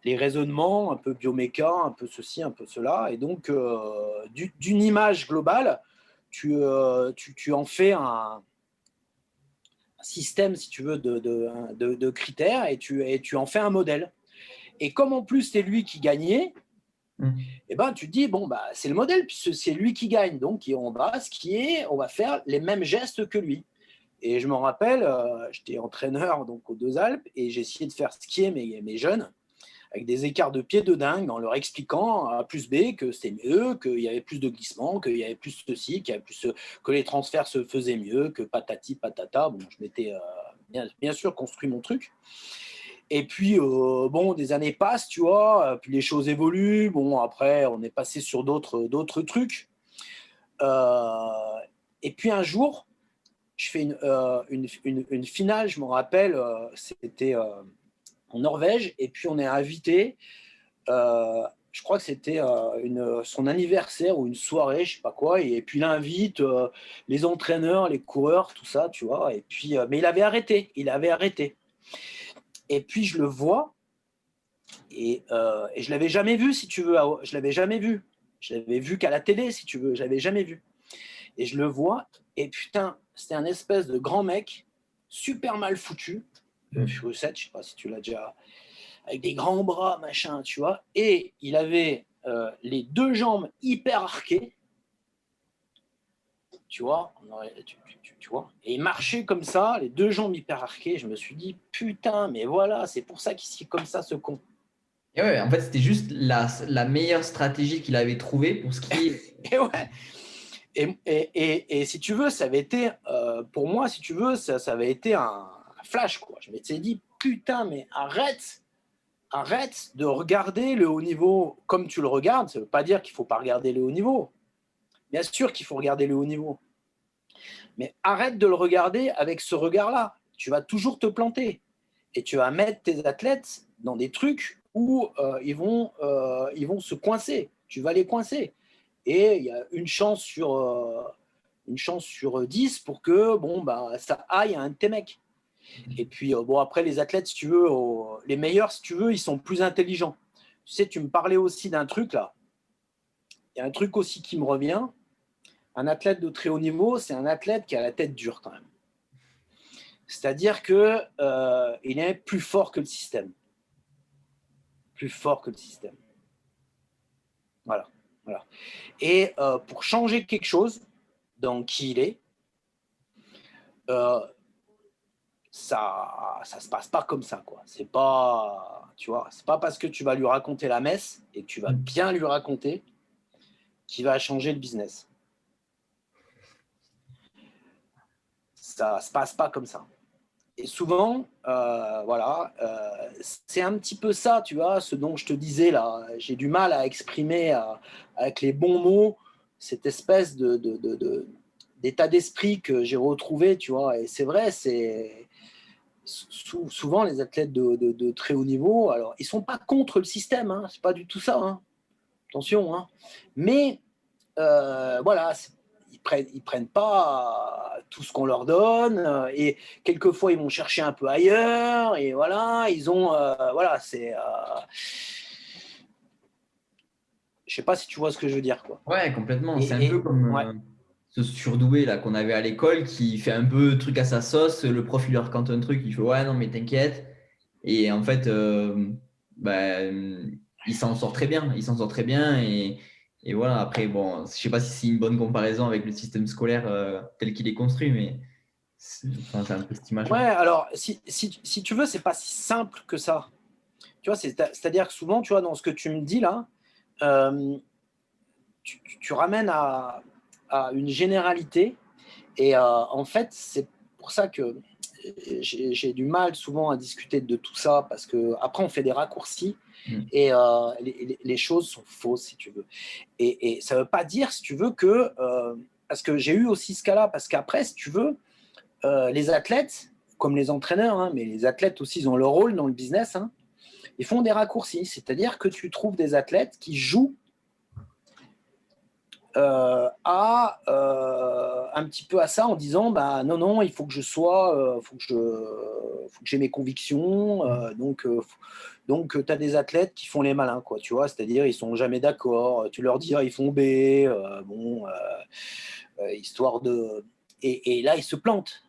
les raisonnements, un peu bioméca, un peu ceci, un peu cela, et donc, d'une image globale, tu en fais un système, si tu veux, de critères, et tu en fais un modèle. Et comme en plus c'est lui qui gagnait, et ben, tu te dis, bon, bah, c'est le modèle, puisque c'est lui qui gagne, donc on va skier, on va faire les mêmes gestes que lui. Et je me rappelle, j'étais entraîneur donc, aux Deux Alpes, et j'ai essayé de faire skier mes jeunes, avec des écarts de pied de dingue, en leur expliquant A plus B que c'était mieux, qu'il y avait plus de glissement, qu'il y avait plus ceci, qu'il y avait plus que les transferts se faisaient mieux, que patati patata. Bon, je m'étais bien sûr construit mon truc. Et puis, bon, des années passent, tu vois, puis les choses évoluent. Bon, après, on est passé sur d'autres trucs. Et puis un jour, je fais une finale, je me rappelle, c'était en Norvège, et puis on est invité, je crois que c'était son anniversaire ou une soirée, je sais pas quoi, et puis il invite les entraîneurs, les coureurs, tout ça, tu vois, et puis, mais il avait arrêté. Et puis, je le vois, et je ne l'avais jamais vu, si tu veux. Je l'avais jamais vu. Je l'avais vu qu'à la télé, si tu veux. Je ne l'avais jamais vu. Et je le vois, et putain, c'était un espèce de grand mec, super mal foutu, Furuseth, je ne sais pas si tu l'as déjà, avec des grands bras, machin, tu vois. Et il avait les 2 jambes hyper arquées, tu vois, tu vois. Et il marchait comme ça, les 2 jambes hyper arquées. Je me suis dit, putain, mais voilà, c'est pour ça qu'il est comme ça, ce con. Et ouais, en fait, c'était juste la meilleure stratégie qu'il avait trouvée pour ce qui est. Et ouais. Et si tu veux, ça avait été, pour moi, si tu veux, ça avait été un flash, quoi. Je m'étais dit, putain, mais arrête de regarder le haut niveau comme tu le regardes. Ça ne veut pas dire qu'il ne faut pas regarder le haut niveau. Bien sûr qu'il faut regarder le haut niveau. Mais arrête de le regarder avec ce regard-là. Tu vas toujours te planter. Et tu vas mettre tes athlètes dans des trucs où ils vont se coincer. Tu vas les coincer. Et il y a une chance sur 10 pour que ça aille à un de tes mecs. Et puis, après, les athlètes, si tu veux, les meilleurs, si tu veux, ils sont plus intelligents. Tu sais, tu me parlais aussi d'un truc, là. Il y a un truc aussi qui me revient. Un athlète de très haut niveau, c'est un athlète qui a la tête dure, quand même. C'est-à-dire qu'il est plus fort que le système. Plus fort que le système. Voilà. Et pour changer quelque chose dans qui il est, ça se passe pas comme ça, quoi. C'est pas, tu vois, c'est pas parce que tu vas lui raconter la messe et que tu vas bien lui raconter qu'il va changer le business. Ça se passe pas comme ça. Et souvent, c'est un petit peu ça, tu vois, ce dont je te disais là. J'ai du mal à exprimer avec les bons mots cette espèce d'état d'esprit que j'ai retrouvé, tu vois. Et c'est vrai, c'est souvent les athlètes de très haut niveau, alors ils sont pas contre le système, hein, c'est pas du tout ça, hein. Attention, hein. Mais voilà, ils prennent pas tout ce qu'on leur donne, et quelquefois ils vont chercher un peu ailleurs, et voilà, ils ont voilà, c'est je sais pas si tu vois ce que je veux dire, quoi. Ouais, complètement. C'est un peu comme ouais. ce surdoué là qu'on avait à l'école qui fait un peu truc à sa sauce. Le prof il lui raconte un truc, il fait ouais, non, mais t'inquiète. Et en fait, il s'en sort très bien. Il s'en sort très bien. Et voilà, après, bon, je sais pas si c'est une bonne comparaison avec le système scolaire tel qu'il est construit, mais c'est un peu cette image. Ouais, alors si tu veux, c'est pas si simple que ça. Tu vois, c'est-à-dire que souvent, tu vois, dans ce que tu me dis là, tu ramènes à une généralité. Et en fait, c'est pour ça que j'ai du mal souvent à discuter de tout ça, parce qu'après, on fait des raccourcis et les choses sont fausses, si tu veux. Et ça ne veut pas dire, si tu veux, que... parce que j'ai eu aussi ce cas-là, parce qu'après, si tu veux, les athlètes, comme les entraîneurs, hein, mais les athlètes aussi, ils ont leur rôle dans le business, hein, ils font des raccourcis. C'est-à-dire que tu trouves des athlètes qui jouent un petit peu à ça, en disant bah non, il faut que je sois, faut que j'ai mes convictions, donc tu as des athlètes qui font les malins, quoi, tu vois, c'est-à-dire ils sont jamais d'accord, tu leur dis ils font B, histoire de, et là ils se plantent.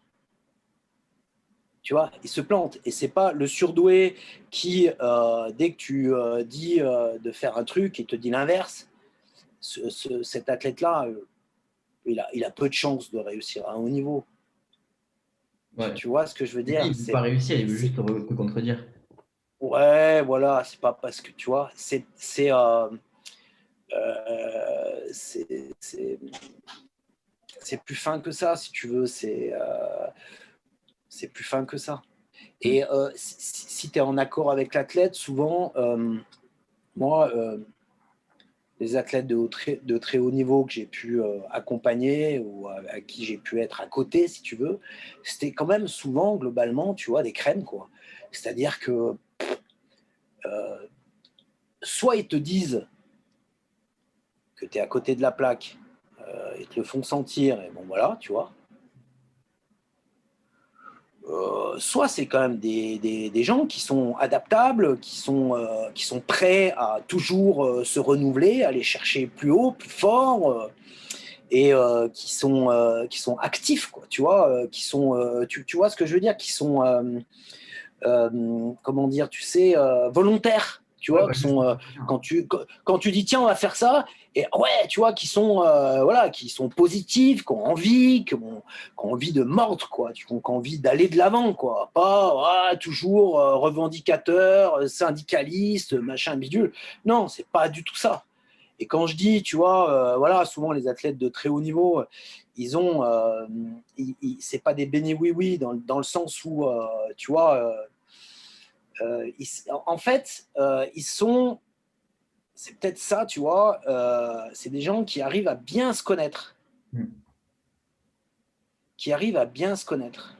Tu vois, ils se plantent. Et c'est pas le surdoué qui, dès que tu dis de faire un truc, il te dit l'inverse. Cet athlète-là, il a peu de chances de réussir à un haut niveau. Ouais. Tu vois ce que je veux dire? Il ne veut pas réussir, il veut juste te contredire. Ouais, voilà, c'est pas parce que tu vois, c'est plus fin que ça, si tu veux, c'est plus fin que ça. Et si tu es en accord avec l'athlète, souvent, moi, les athlètes de très haut niveau que j'ai pu accompagner ou à qui j'ai pu être à côté, si tu veux, c'était quand même souvent, globalement, tu vois, des crèmes, quoi. C'est-à-dire que soit ils te disent que tu es à côté de la plaque, ils te le font sentir, et bon, voilà, tu vois. soit c'est quand même des gens qui sont adaptables, qui sont prêts à toujours se renouveler, aller chercher plus haut, plus fort, et qui sont actifs, quoi, tu vois, tu vois ce que je veux dire, qui sont, comment dire, tu sais, volontaires, tu Ouais, vois, bah, qui c'est sont, ça. quand tu dis tiens, on va faire ça, et ouais, tu vois, qui sont, voilà, qui sont positifs, qui ont envie, qui ont envie de mordre, quoi, qui ont envie d'aller de l'avant, quoi, pas toujours revendicateur, syndicaliste, machin bidule. Non, c'est pas du tout ça. Et quand je dis, tu vois, voilà, souvent les athlètes de très haut niveau, ils ont, c'est pas des bénis oui-oui dans le sens où, tu vois, en fait, ils sont, c'est peut-être ça, tu vois, c'est des gens qui arrivent à bien se connaître, Mm. qui arrivent à bien se connaître.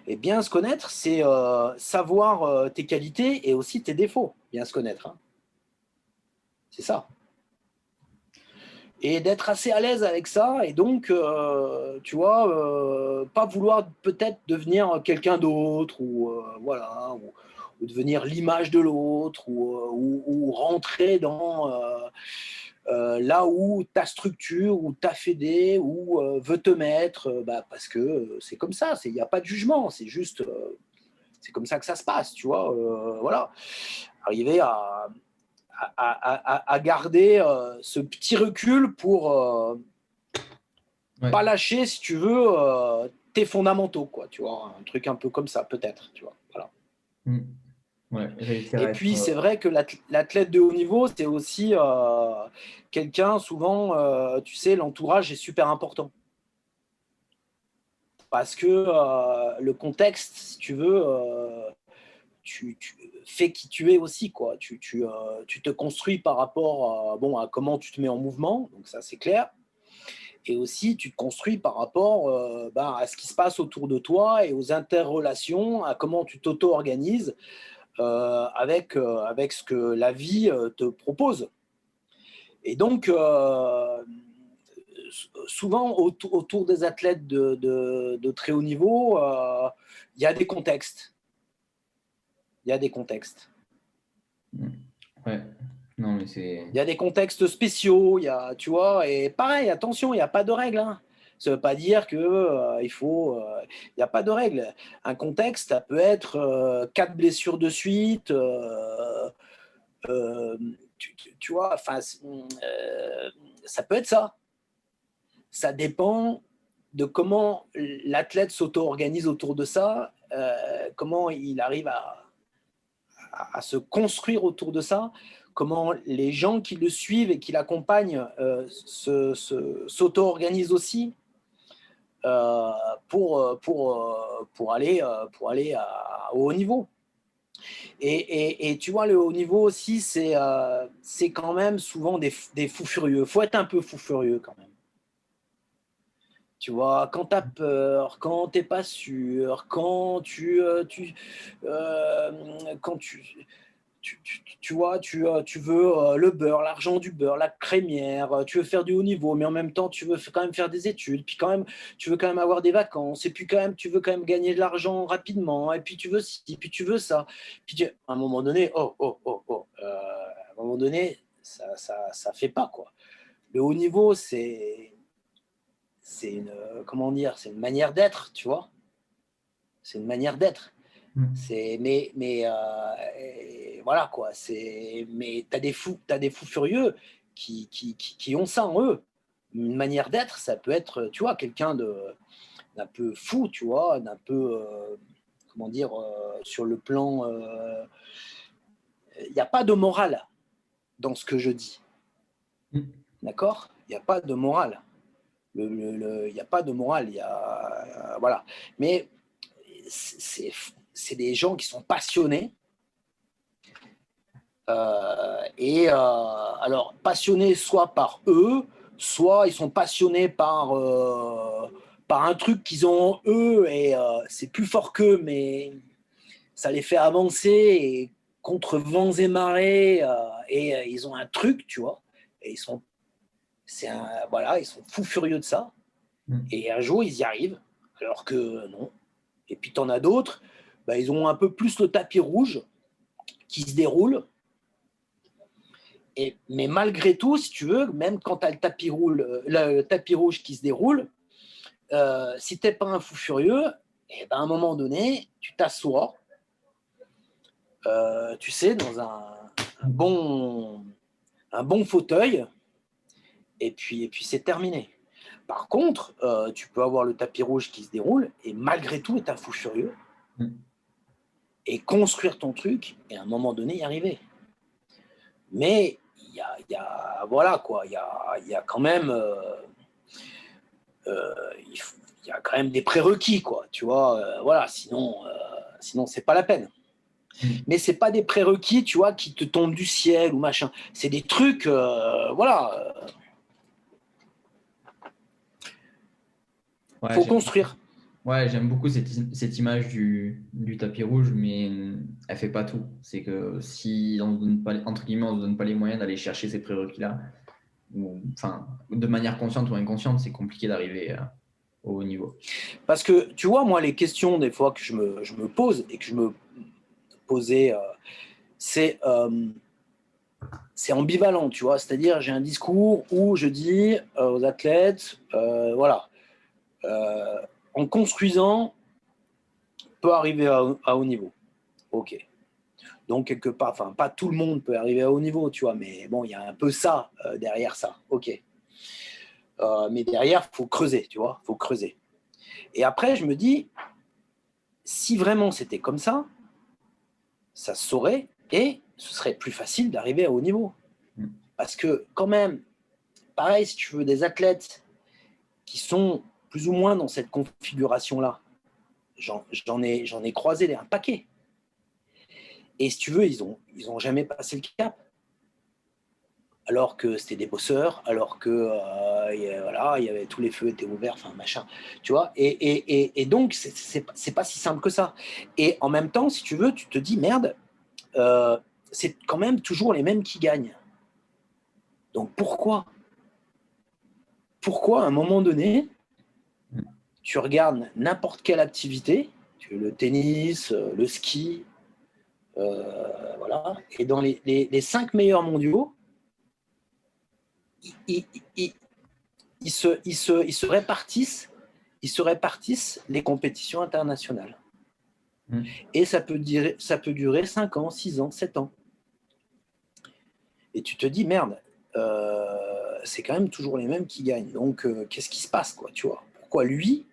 Et bien se connaître, c'est savoir tes qualités et aussi tes défauts. Bien se connaître, hein. C'est ça. Et d'être assez à l'aise avec ça, et donc, tu vois, pas vouloir peut-être devenir quelqu'un d'autre, ou voilà, ou devenir l'image de l'autre, ou rentrer dans là où ta structure, ou ta fédé, ou veut te mettre, bah, parce que c'est comme ça, il n'y a pas de jugement, c'est juste, c'est comme ça que ça se passe, tu vois, voilà. Arriver à garder ce petit recul pour Ouais. pas lâcher, si tu veux, tes fondamentaux, quoi, tu vois, un truc un peu comme ça, peut-être, tu vois, voilà. Mm. Ouais, réussir Et à être. puis, c'est vrai que l'athlète de haut niveau, c'est aussi quelqu'un, souvent, tu sais, l'entourage est super important. Parce que le contexte, si tu veux, tu fais qui tu es aussi, quoi. Tu te construis par rapport bon, à comment tu te mets en mouvement, donc ça, c'est clair. Et aussi, tu te construis par rapport ben, à ce qui se passe autour de toi et aux interrelations, à comment tu t'auto-organises avec ce que la vie te propose. Et donc, souvent, autour des athlètes de très haut niveau, il y a des contextes. Il y a des contextes. Mm. Ouais. Non, mais c'est. Il y a des contextes spéciaux, il y a, tu vois, et pareil, attention, il n'y a pas de règles, hein. Ça ne veut pas dire que il faut. Il n'y a pas de règles. Un contexte, ça peut être 4 blessures de suite. Euh, tu vois, enfin, ça peut être ça. Ça dépend de comment l'athlète s'auto-organise autour de ça, comment il arrive à se construire autour de ça, comment les gens qui le suivent et qui l'accompagnent s'auto-organisent aussi euh, pour aller à haut niveau. Et tu vois, le haut niveau aussi, c'est quand même souvent des fous furieux. Il faut être un peu fou furieux quand même. Tu vois, quand tu as peur, quand tu n'es pas sûr, quand tu vois, tu veux le beurre, l'argent du beurre, la crémière, tu veux faire du haut niveau, mais en même temps, tu veux quand même faire des études, puis quand même, tu veux quand même avoir des vacances, et puis quand même, tu veux quand même gagner de l'argent rapidement, et puis tu veux ci, puis tu veux ça. Puis à un moment donné, à un moment donné, ça fait pas, quoi. Le haut niveau, c'est une, comment dire, c'est une manière d'être, tu vois. C'est une manière d'être. Mm. Mais voilà quoi. Mais t'as des fous furieux qui ont ça en eux. Une manière d'être, ça peut être, tu vois, quelqu'un d'un peu fou, tu vois, d'un peu, comment dire, sur le plan. Il n'y a pas de morale dans ce que je dis, Mm. d'accord? Il n'y a pas de morale. Il n'y a pas de morale. Il y a, voilà. Mais c'est des gens qui sont passionnés. Alors, passionnés soit par eux, soit ils sont passionnés par un truc qu'ils ont eux, et c'est plus fort qu'eux, mais ça les fait avancer et contre vents et marées, et ils ont un truc, tu vois, et voilà, ils sont fous furieux de ça, Mm. et un jour ils y arrivent, alors que non. Et puis, tu en as d'autres, bah, ils ont un peu plus le tapis rouge qui se déroule. Mais malgré tout, si tu veux, même quand tu as le tapis rouge qui se déroule, si tu n'es pas un fou furieux, et ben à un moment donné, tu t'assois, tu sais, dans un bon fauteuil, et puis c'est terminé. Par contre, tu peux avoir le tapis rouge qui se déroule, et malgré tout, être un fou furieux, et construire ton truc, et à un moment donné, y arriver. Mais il y a voilà quoi, il y a quand même il y a quand même des prérequis quoi, tu vois, voilà, sinon c'est pas la peine. Mais c'est pas des prérequis, tu vois, qui te tombent du ciel ou machin. C'est des trucs, voilà, Ouais, faut construire. Ouais, j'aime beaucoup cette image du tapis rouge, mais elle fait pas tout. C'est que si on ne donne pas, entre guillemets, on ne donne pas les moyens d'aller chercher ces prérequis-là, enfin, de manière consciente ou inconsciente, c'est compliqué d'arriver au haut niveau. Parce que, tu vois, moi, les questions, des fois, que je me pose et que je me posais, c'est ambivalent, tu vois. C'est-à-dire, j'ai un discours où je dis aux athlètes, voilà, en construisant, peut arriver à haut niveau. Ok. Donc, quelque part, enfin, pas tout le monde peut arriver à haut niveau, tu vois, mais bon, il y a un peu ça derrière ça. Ok. Mais derrière, il faut creuser, tu vois, il faut creuser. Et après, je me dis, si vraiment c'était comme ça se saurait et ce serait plus facile d'arriver à haut niveau. Parce que, quand même, pareil, si tu veux, des athlètes qui sont plus ou moins dans cette configuration-là, j'en ai croisé un paquet. Et si tu veux, ils ont jamais passé le cap. Alors que c'était des bosseurs, alors que voilà, il y avait tous les feux étaient ouverts, enfin machin, tu vois. Et donc c'est pas si simple que ça. Et en même temps, si tu veux, tu te dis merde, c'est quand même toujours les mêmes qui gagnent. Donc pourquoi à un moment donné, tu regardes n'importe quelle activité, le tennis, le ski, voilà, et dans les 5 meilleurs mondiaux, ils se répartissent les compétitions internationales. Et ça peut durer 5 ans, 6 ans, 7 ans. Et tu te dis, merde, c'est quand même toujours les mêmes qui gagnent. Donc, qu'est-ce qui se passe, quoi, tu vois? Pourquoi lui,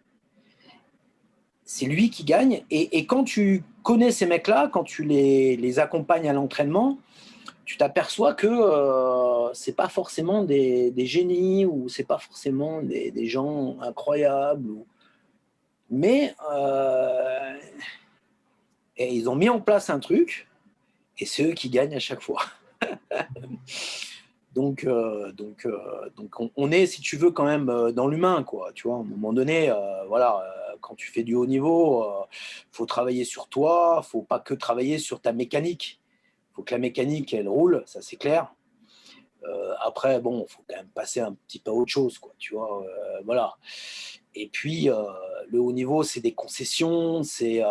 c'est lui qui gagne? Et quand tu connais ces mecs-là, quand tu les accompagnes à l'entraînement, tu t'aperçois que c'est pas forcément des génies ou c'est pas forcément des gens incroyables. Mais et ils ont mis en place un truc et c'est eux qui gagnent à chaque fois. donc on est, si tu veux, quand même dans l'humain, quoi. Tu vois, à un moment donné, voilà, quand tu fais du haut niveau, faut travailler sur toi, faut pas que travailler sur ta mécanique. Faut que la mécanique, elle roule, ça c'est clair. Après, bon, faut quand même passer un petit peu à autre chose, quoi. Tu vois, voilà. Et puis, le haut niveau, c'est des concessions, c'est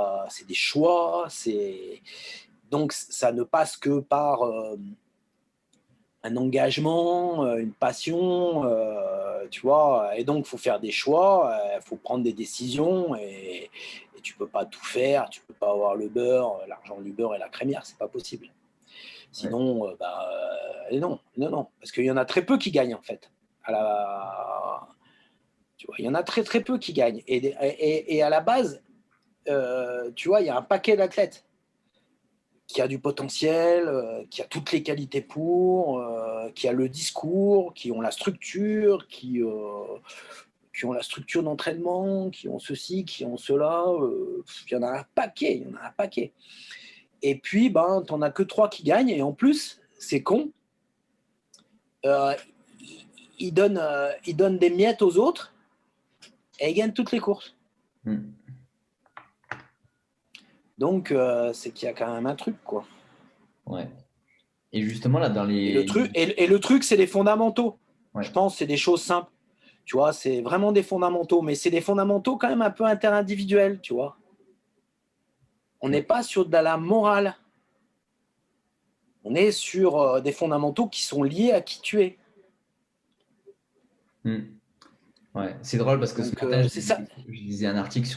des choix, donc ça ne passe que par un engagement, une passion, tu vois. Et donc, il faut faire des choix, il faut prendre des décisions, et tu peux pas tout faire, tu peux pas avoir le beurre, l'argent du beurre et la crémière, c'est pas possible. Sinon, non, parce qu'il y en a très peu qui gagnent en fait. Tu vois, il y en a très très peu qui gagnent. Et à la base, tu vois, il y a un paquet d'athlètes qui a du potentiel, qui a toutes les qualités pour, qui a le discours, qui ont la structure, qui ont la structure d'entraînement, qui ont ceci, qui ont cela. Il y en a un paquet, Et puis, ben, tu n'en as que 3 qui gagnent. Et en plus, c'est con, ils donnent des miettes aux autres et ils gagnent toutes les courses. Donc, c'est qu'il y a quand même un truc, quoi. Ouais. Et justement, là, dans les... Et le truc, c'est les fondamentaux. Ouais. Je pense que c'est des choses simples. Tu vois, c'est vraiment des fondamentaux. Mais c'est des fondamentaux quand même un peu interindividuels, tu vois. On n'est pas sur de la morale. On est sur des fondamentaux qui sont liés à qui tu es. Ouais, c'est drôle parce que Donc, ce matin, c'est ça. je lisais un article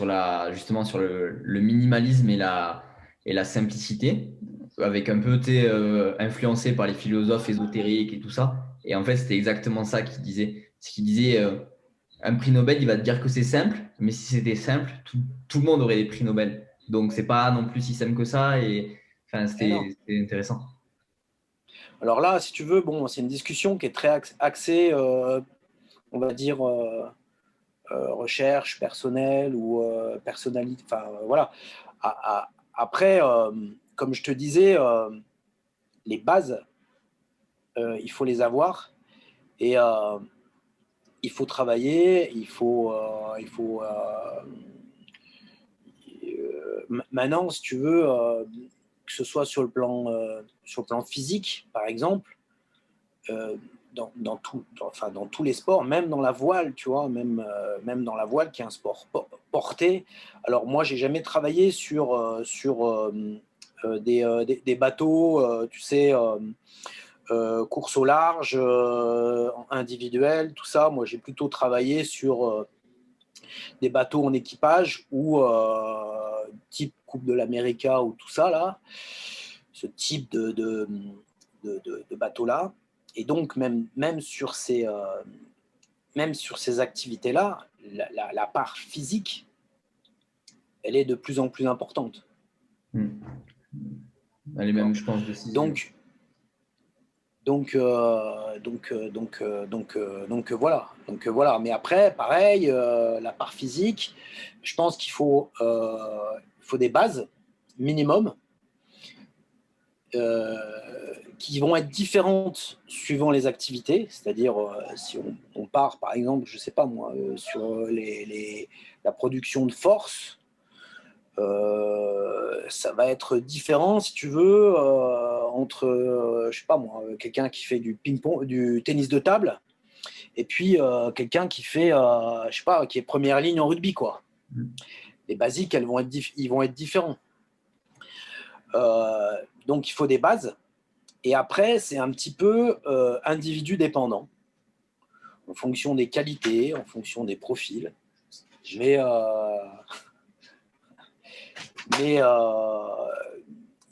justement sur le minimalisme et la simplicité, avec un peu influencé par les philosophes ésotériques et tout ça. Et en fait, c'était exactement ça qu'il disait. C'est qu'il disait un prix Nobel, il va te dire que c'est simple, mais si c'était simple, tout le monde aurait des prix Nobel. Donc, c'est pas non plus si simple que ça. Et enfin, c'était intéressant. Alors là, si tu veux, bon, c'est une discussion qui est très axée, on va dire, recherche personnelle ou personnalité. Enfin, voilà. Après, comme je te disais, les bases, il faut les avoir et il faut travailler, maintenant, si tu veux, que ce soit sur le plan physique, par exemple, dans tous les sports, même dans la voile, tu vois, même dans la voile qui est un sport porté. Alors moi, j'ai jamais travaillé sur des bateaux, tu sais, course au large, individuel, tout ça. Moi, j'ai plutôt travaillé sur des bateaux en équipage ou type Coupe de l'América ou tout ça là, ce type de bateau-là. Et donc, même sur ces activités-là, la part physique, elle est de plus en plus importante. Elle est même, je pense, décisive. Donc voilà. Mais après, pareil, la part physique, je pense qu'il faut des bases minimum qui vont être différentes suivant les activités. C'est-à-dire, si on part, par exemple, je sais pas moi, sur la production de force, ça va être différent, si tu veux, entre, je sais pas moi, quelqu'un qui fait du ping-pong, du tennis de table, et puis quelqu'un qui fait, je sais pas, qui est première ligne en rugby, quoi. Les basiques, ils vont être différents. Donc, il faut des bases. Et après, c'est un petit peu individu dépendant, en fonction des qualités, en fonction des profils. Mais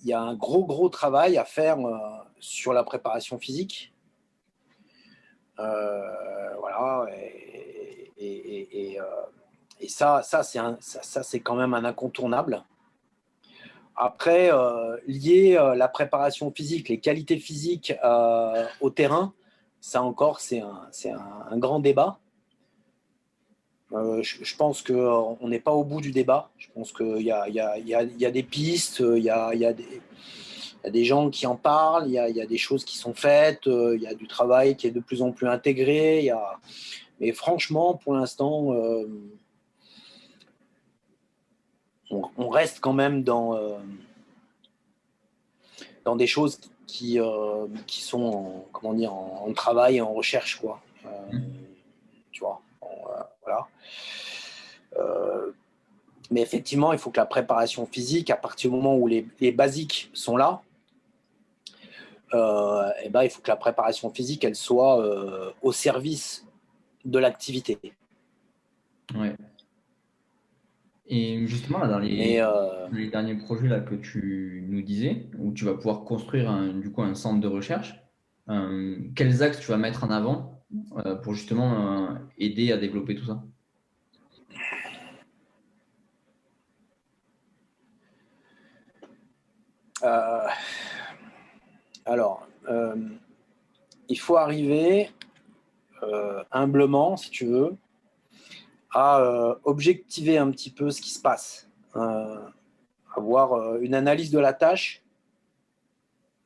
il y a un gros travail à faire sur la préparation physique. Voilà. Et ça c'est quand même un incontournable. Après, lier la préparation physique, les qualités physiques au terrain, ça encore, c'est un grand débat. Je pense qu'on n'est pas au bout du débat. Je pense qu'il y a des pistes, il y a des gens qui en parlent, il y a des choses qui sont faites, il y a du travail qui est de plus en plus intégré. Mais franchement, pour l'instant, on reste quand même dans des choses qui sont en travail et en recherche, quoi. Tu vois, voilà. Mais effectivement, il faut que la préparation physique, à partir du moment où les basiques sont là, il faut que la préparation physique, elle soit au service de l'activité. Ouais. Et justement, là, dans les derniers projets là, que tu nous disais, où tu vas pouvoir construire un centre de recherche, quels axes tu vas mettre en avant pour justement aider à développer tout ça? Alors, il faut arriver humblement, si tu veux, à objectiver un petit peu ce qui se passe, avoir une analyse de la tâche.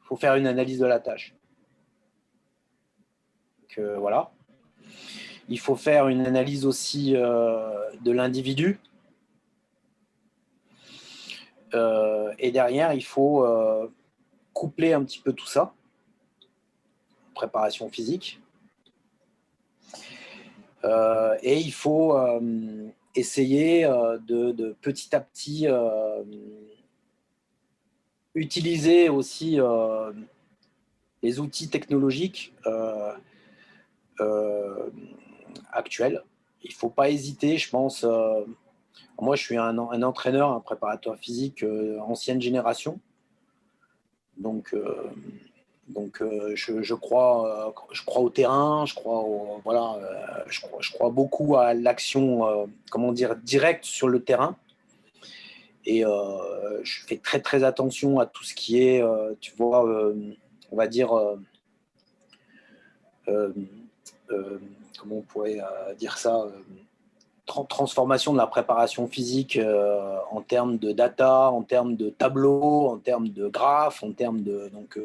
Il faut faire une analyse de la tâche. Donc, voilà. Il faut faire une analyse aussi de l'individu. Et derrière, il faut coupler un petit peu tout ça. Préparation physique. Et il faut essayer de petit à petit utiliser aussi les outils technologiques actuels. Il ne faut pas hésiter, je pense. Moi, je suis un entraîneur, un préparateur physique ancienne génération. Donc, je crois au terrain, je crois beaucoup à l'action, directe sur le terrain. Et je fais très très attention à tout ce qui est, on va dire, comment on pourrait dire ça, transformation de la préparation physique en termes de data, en termes de tableaux, en termes de graphes, en termes de... Donc,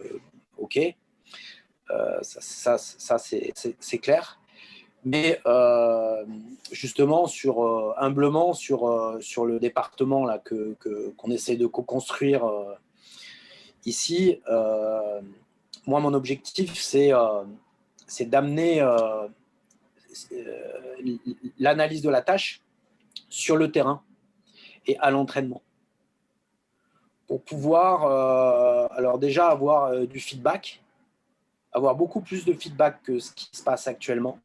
OK, ça c'est clair. Mais justement, humblement, sur le département là, qu'on essaie de co-construire ici, moi, mon objectif, c'est d'amener l'analyse de la tâche sur le terrain et à l'entraînement. Pour pouvoir, alors déjà, avoir du feedback, avoir beaucoup plus de feedback que ce qui se passe actuellement.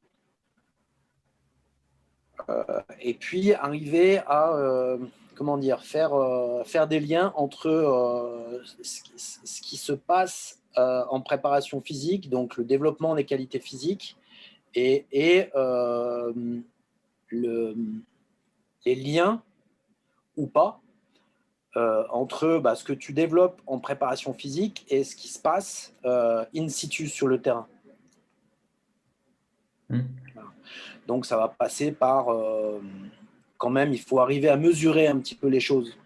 Et puis arriver à faire des liens entre ce qui se passe en préparation physique, donc le développement des qualités physiques, et les liens ou pas entre ce que tu développes en préparation physique et ce qui se passe in situ sur le terrain. Voilà. Donc ça va passer par quand même, il faut arriver à mesurer un petit peu les choses.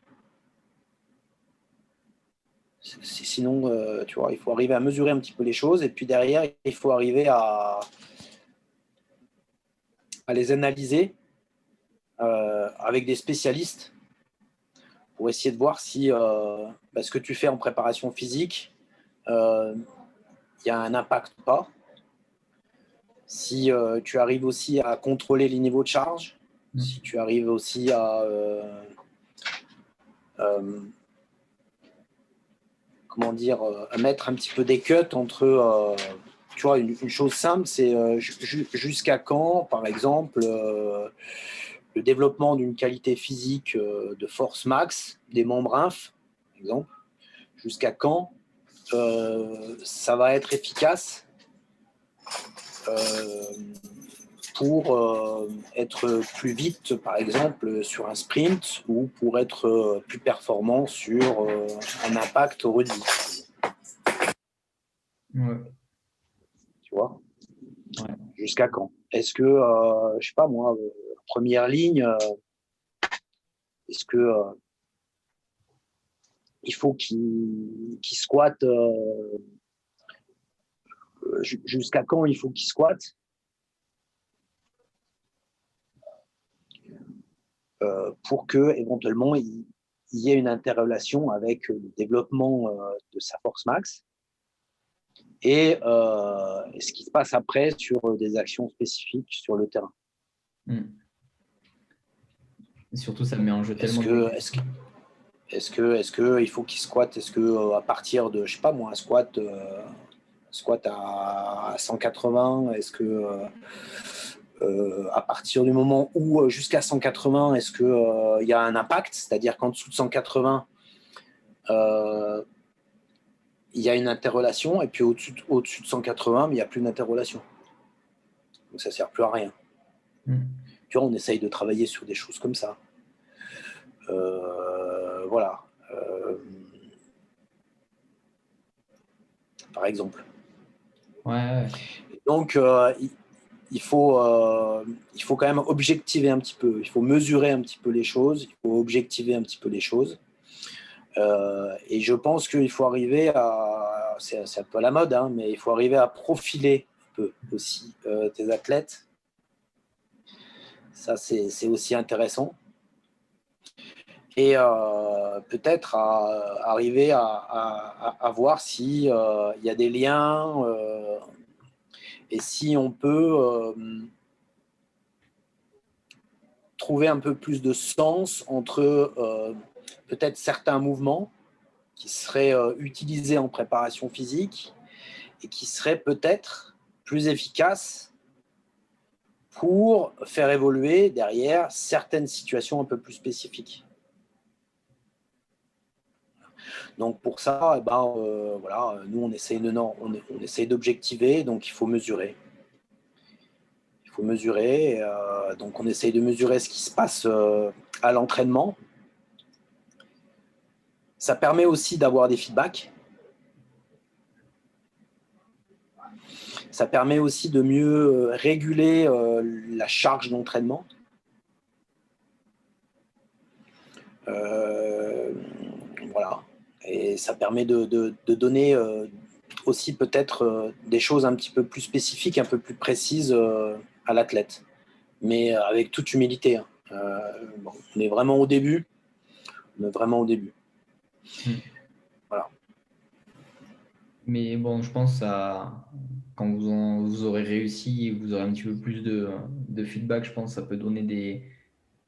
Sinon, tu vois, il faut arriver à mesurer un petit peu les choses et puis derrière, il faut arriver à les analyser avec des spécialistes pour essayer de voir si ce que tu fais en préparation physique, il y a un impact ou pas. Si tu arrives aussi à contrôler les niveaux de charge, si tu arrives aussi à à mettre un petit peu des cuts entre, tu vois, une chose simple, c'est jusqu'à quand, par exemple, le développement d'une qualité physique de force max des membres inf, par exemple, jusqu'à quand ça va être efficace pour être plus vite, par exemple, sur un sprint ou pour être plus performant sur un impact au rugby. Ouais. Tu vois, ouais. Jusqu'à quand? Est-ce que, je sais pas moi, première ligne, est-ce que il faut qu'il squatte jusqu'à quand il faut qu'il squatte pour que éventuellement il y ait une interrelation avec le développement de sa force max et ce qui se passe après sur des actions spécifiques sur le terrain. Et surtout, ça met en jeu tellement est-ce que il faut qu'il squatte? Est-ce que à partir de, je sais pas moi, un squat à 180, est-ce que à partir du moment où jusqu'à 180, est-ce que y a un impact? C'est-à-dire qu'en dessous de 180, il y a une interrelation, et puis au-dessus de 180, il n'y a plus d'interrelation. Donc ça ne sert plus à rien. Tu vois, on essaye de travailler sur des choses comme ça. Voilà. Par exemple. Ouais. Donc, il faut quand même objectiver un petit peu. Il faut mesurer un petit peu les choses. Il faut objectiver un petit peu les choses. Et je pense qu'il faut arriver à... C'est un peu à la mode, hein, mais il faut arriver à profiler un peu aussi tes athlètes. Ça, c'est aussi intéressant. Et peut-être à arriver à voir s'il y a des liens et si on peut trouver un peu plus de sens entre peut-être certains mouvements qui seraient utilisés en préparation physique et qui seraient peut-être plus efficaces pour faire évoluer derrière certaines situations un peu plus spécifiques. Donc pour ça, eh ben, voilà, nous on essaye d'objectiver, donc il faut mesurer. Il faut mesurer, donc on essaye de mesurer ce qui se passe à l'entraînement. Ça permet aussi d'avoir des feedbacks. Ça permet aussi de mieux réguler la charge d'entraînement. Voilà. Et ça permet de donner aussi peut-être des choses un petit peu plus spécifiques, un peu plus précises à l'athlète. Mais avec toute humilité. Hein. Bon, on est vraiment au début. On est vraiment au début. Voilà. Mais bon, je pense à quand vous aurez réussi et vous aurez un petit peu plus de feedback, je pense que ça peut donner des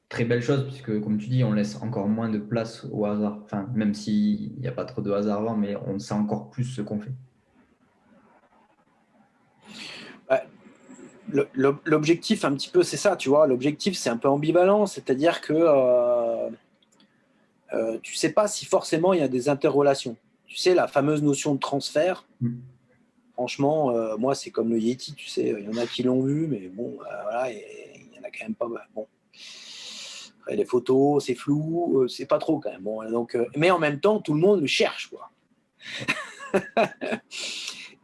très belles choses, puisque comme tu dis, on laisse encore moins de place au hasard. Enfin, même s'il n'y a pas trop de hasard avant, mais on sait encore plus ce qu'on fait. L'objectif, un petit peu, c'est ça, tu vois. L'objectif, c'est un peu ambivalent, c'est-à-dire que tu ne sais pas si forcément il y a des interrelations. Tu sais, la fameuse notion de transfert, franchement, moi, c'est comme le Yeti, tu sais, il y en a qui l'ont vu, mais bon, voilà, il y en a quand même pas. Bon. Après, les photos, c'est flou, c'est pas trop quand même. Bon, donc, mais en même temps, tout le monde le cherche, quoi.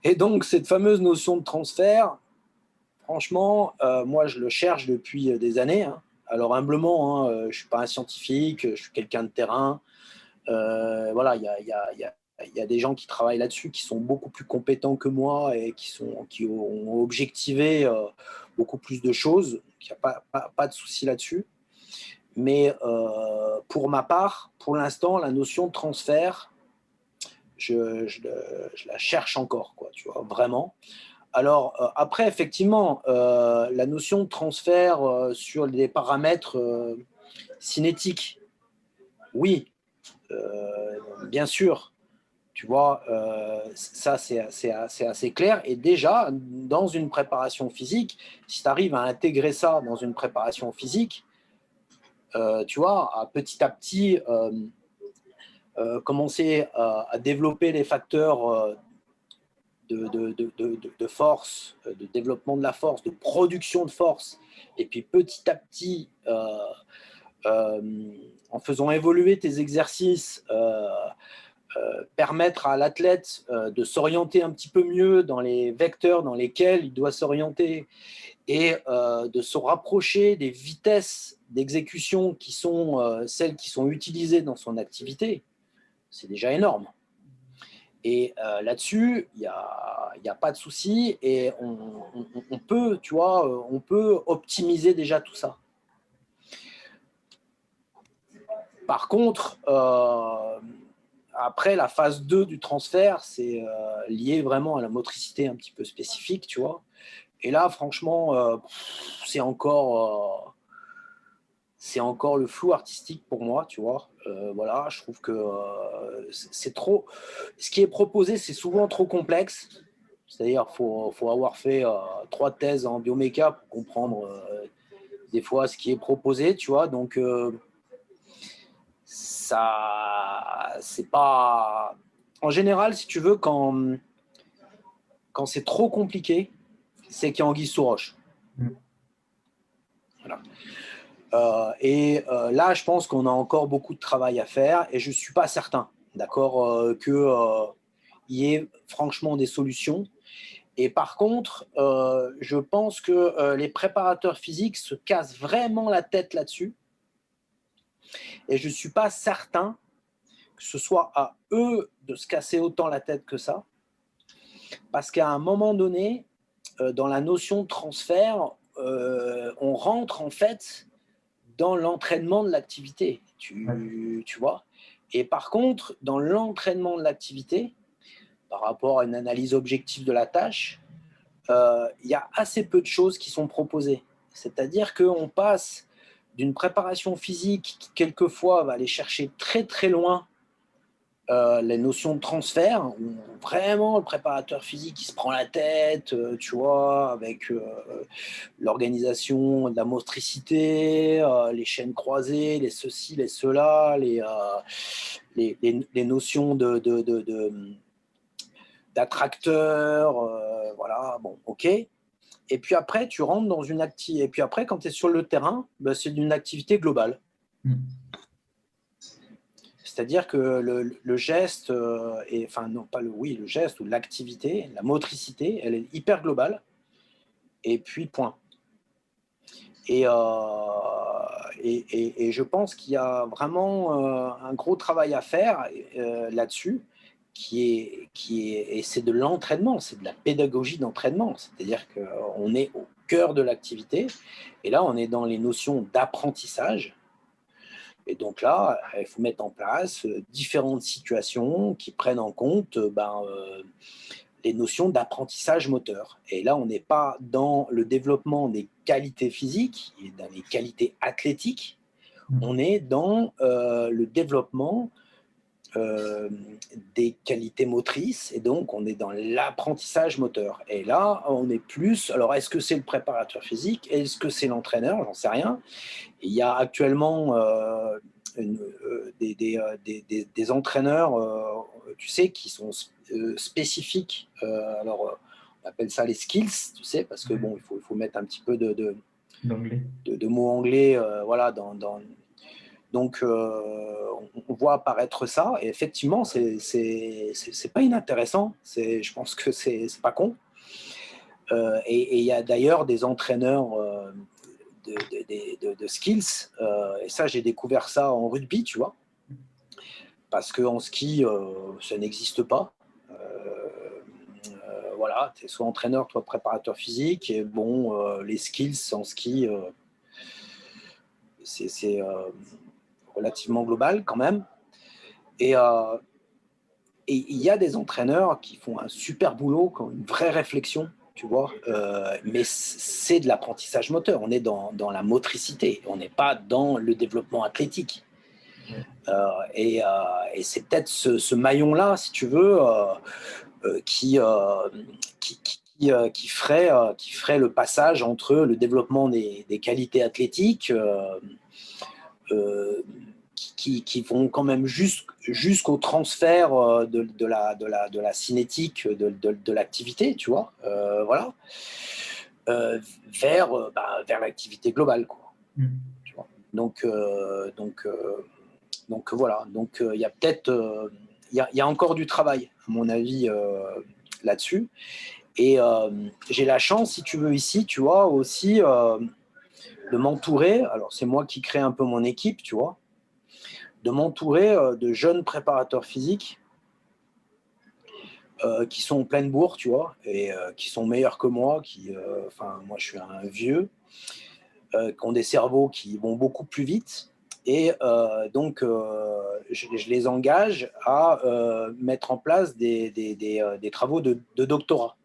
Et donc, cette fameuse notion de transfert, franchement, moi, je le cherche depuis des années. Hein. Alors, humblement, hein, je ne suis pas un scientifique, je suis quelqu'un de terrain. Voilà, il y a des gens qui travaillent là-dessus, qui sont beaucoup plus compétents que moi et qui ont objectivé beaucoup plus de choses. Il n'y a pas de souci là-dessus. Mais pour ma part, pour l'instant, la notion de transfert, je la cherche encore, quoi, tu vois, vraiment. Alors, après, effectivement, la notion de transfert sur des paramètres cinétiques, oui, bien sûr, tu vois, ça, c'est assez clair. Et déjà, dans une préparation physique, si tu arrives à intégrer ça dans une préparation physique, tu vois, petit à petit, commencer à développer les facteurs de force, de développement de la force, de production de force, et puis petit à petit, en faisant évoluer tes exercices, permettre à l'athlète de s'orienter un petit peu mieux dans les vecteurs dans lesquels il doit s'orienter et de se rapprocher des vitesses d'exécution qui sont celles qui sont utilisées dans son activité, c'est déjà énorme. Et là-dessus, il n'y a pas de souci et on peut, tu vois, on peut optimiser déjà tout ça. Par contre, après, la phase 2 du transfert, c'est lié vraiment à la motricité un petit peu spécifique, tu vois. Et là, franchement, c'est encore le flou artistique pour moi, tu vois. Voilà, je trouve que c'est trop. Ce qui est proposé, c'est souvent trop complexe. C'est-à-dire qu'il faut avoir fait 3 thèses en bioméca pour comprendre des fois ce qui est proposé, tu vois. Donc, ça, c'est pas. En général, si tu veux, quand c'est trop compliqué, c'est qu'il y a anguille sous roche. Voilà. Et là, je pense qu'on a encore beaucoup de travail à faire et je ne suis pas certain, d'accord, qu'il y ait franchement des solutions. Et par contre, je pense que les préparateurs physiques se cassent vraiment la tête là-dessus. Et je ne suis pas certain que ce soit à eux de se casser autant la tête que ça. Parce qu'à un moment donné, dans la notion de transfert, on rentre en fait dans l'entraînement de l'activité, tu vois. Et par contre, dans l'entraînement de l'activité, par rapport à une analyse objective de la tâche, il y a assez peu de choses qui sont proposées. C'est-à-dire qu'on passe d'une préparation physique qui, quelquefois, va aller chercher très, très loin les notions de transfert, où vraiment le préparateur physique il se prend la tête, tu vois, avec l'organisation de la motricité, les chaînes croisées, les ceci, les cela, les notions d'attracteurs, voilà, bon, ok. Et puis après, tu rentres dans une activité. Et puis après, quand tu es sur le terrain, ben, c'est une activité globale. Mm. C'est-à-dire que le geste, enfin non pas le geste ou l'activité, la motricité, elle est hyper globale. Et puis point. Et, et je pense qu'il y a vraiment un gros travail à faire là-dessus, et c'est de l'entraînement, c'est de la pédagogie d'entraînement. C'est-à-dire qu'on est au cœur de l'activité, et là on est dans les notions d'apprentissage. Et donc là, il faut mettre en place différentes situations qui prennent en compte les notions d'apprentissage moteur. Et là, on n'est pas dans le développement des qualités physiques et dans les qualités athlétiques, on est dans le développement des qualités motrices, et donc on est dans l'apprentissage moteur. Et là, on est plus... Alors, est-ce que c'est le préparateur physique? Est-ce que c'est l'entraîneur? J'en sais rien. Il y a actuellement des entraîneurs, tu sais, qui sont spécifiques. Alors, on appelle ça les skills, tu sais, parce que bon, il faut mettre un petit peu de mots anglais, voilà, donc, on voit apparaître ça, et effectivement, c'est pas inintéressant. Je pense que c'est pas con. Et il y a d'ailleurs des entraîneurs de skills, et ça, j'ai découvert ça en rugby, tu vois, parce qu'en ski, ça n'existe pas. Voilà, tu es soit entraîneur, soit préparateur physique, et bon, les skills en ski, c'est relativement global quand même. Et il y a des entraîneurs qui font un super boulot, qui ont une vraie réflexion, tu vois, mais c'est de l'apprentissage moteur. On est dans la motricité, on n'est pas dans le développement athlétique. Et c'est peut-être ce maillon-là, si tu veux, qui ferait le passage entre le développement des qualités athlétiques, qui vont quand même jusqu'au transfert de la cinétique de l'activité, tu vois, voilà, vers l'activité globale, quoi. Tu vois. Donc voilà, donc il y a peut-être, il y a encore du travail, à mon avis, là-dessus. Et j'ai la chance, si tu veux, ici, tu vois, aussi de m'entourer. Alors, c'est moi qui crée un peu mon équipe, tu vois, de m'entourer de jeunes préparateurs physiques qui sont en pleine bourre, tu vois, et qui sont meilleurs que moi, enfin, moi, je suis un vieux, qui ont des cerveaux qui vont beaucoup plus vite. Et donc, je les engage à mettre en place des travaux de doctorat.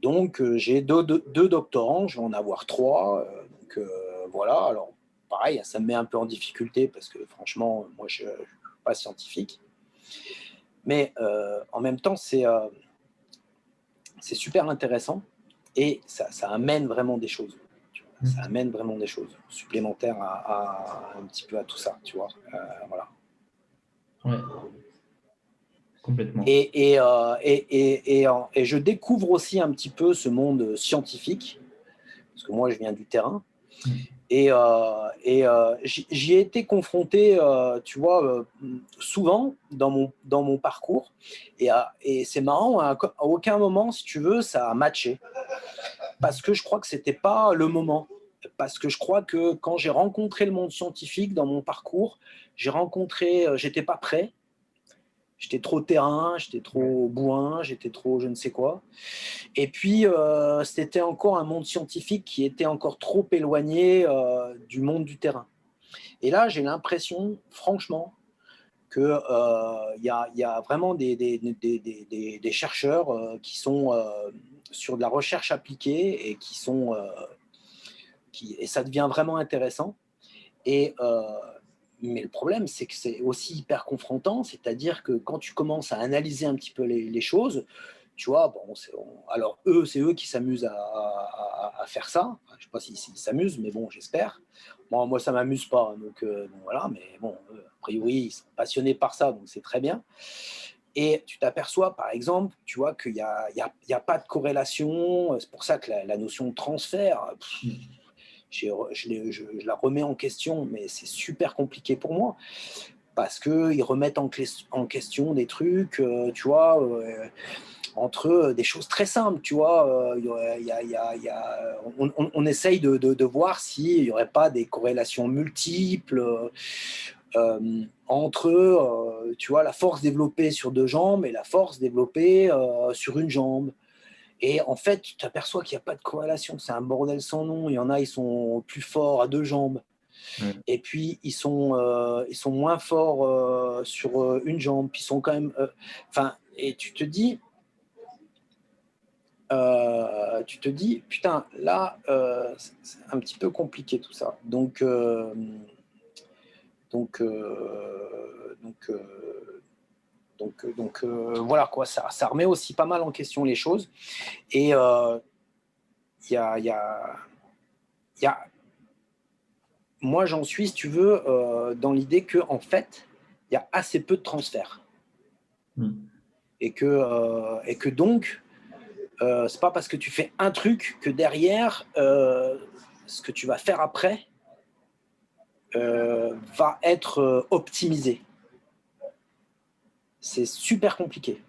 Donc, j'ai deux doctorants, je vais en avoir 3. Donc, voilà. Alors, pareil, ça me met un peu en difficulté parce que, franchement, moi, je ne suis pas scientifique. Mais en même temps, c'est super intéressant, et ça amène vraiment des choses. Ça amène vraiment des choses supplémentaires un petit peu à tout ça, tu vois. Voilà. Ouais. Complètement. Et je découvre aussi un petit peu ce monde scientifique, parce que moi, je viens du terrain. Et j'y ai été confronté, tu vois, souvent dans mon parcours. Et c'est marrant, à aucun moment, si tu veux, ça a matché. Parce que je crois que ce n'était pas le moment. Parce que je crois que quand j'ai rencontré le monde scientifique dans mon parcours, j'étais pas prêt. J'étais trop terrain, j'étais trop bourrin, j'étais trop je ne sais quoi. Et puis, c'était encore un monde scientifique qui était encore trop éloigné du monde du terrain. Et là, j'ai l'impression, franchement, qu'il y a vraiment des chercheurs qui sont sur de la recherche appliquée, et et ça devient vraiment intéressant. Et mais le problème, c'est que c'est aussi hyper confrontant, c'est-à-dire que quand tu commences à analyser un petit peu les choses, tu vois, bon, alors eux, c'est eux qui s'amusent à faire ça. Enfin, je ne sais pas s'ils s'amusent, mais bon, j'espère. Bon, moi, ça ne m'amuse pas, donc bon, voilà, mais bon, a priori, ils sont passionnés par ça, donc c'est très bien. Et tu t'aperçois, par exemple, tu vois qu'il y a pas de corrélation. C'est pour ça que la notion de transfert, je la remets en question, mais c'est super compliqué pour moi parce qu'ils remettent en question des trucs, tu vois, entre des choses très simples, tu vois. On essaye de voir s'il n'y aurait pas des corrélations multiples entre, tu vois, la force développée sur 2 jambes et la force développée sur une jambe. Et en fait, tu t'aperçois qu'il n'y a pas de corrélation, c'est un bordel sans nom. Il y en a, ils sont plus forts à 2 jambes. Ouais. Et puis, ils sont moins forts sur une jambe. Puis, ils sont quand même. Enfin, et tu te dis, putain, là, c'est un petit peu compliqué tout ça. Donc, voilà, quoi, ça remet aussi pas mal en question les choses. Et il y a, y a, y a moi, j'en suis, si tu veux, dans l'idée que en fait, il y a assez peu de transferts. Et que donc, c'est pas parce que tu fais un truc que derrière, ce que tu vas faire après va être optimisé. C'est super compliqué.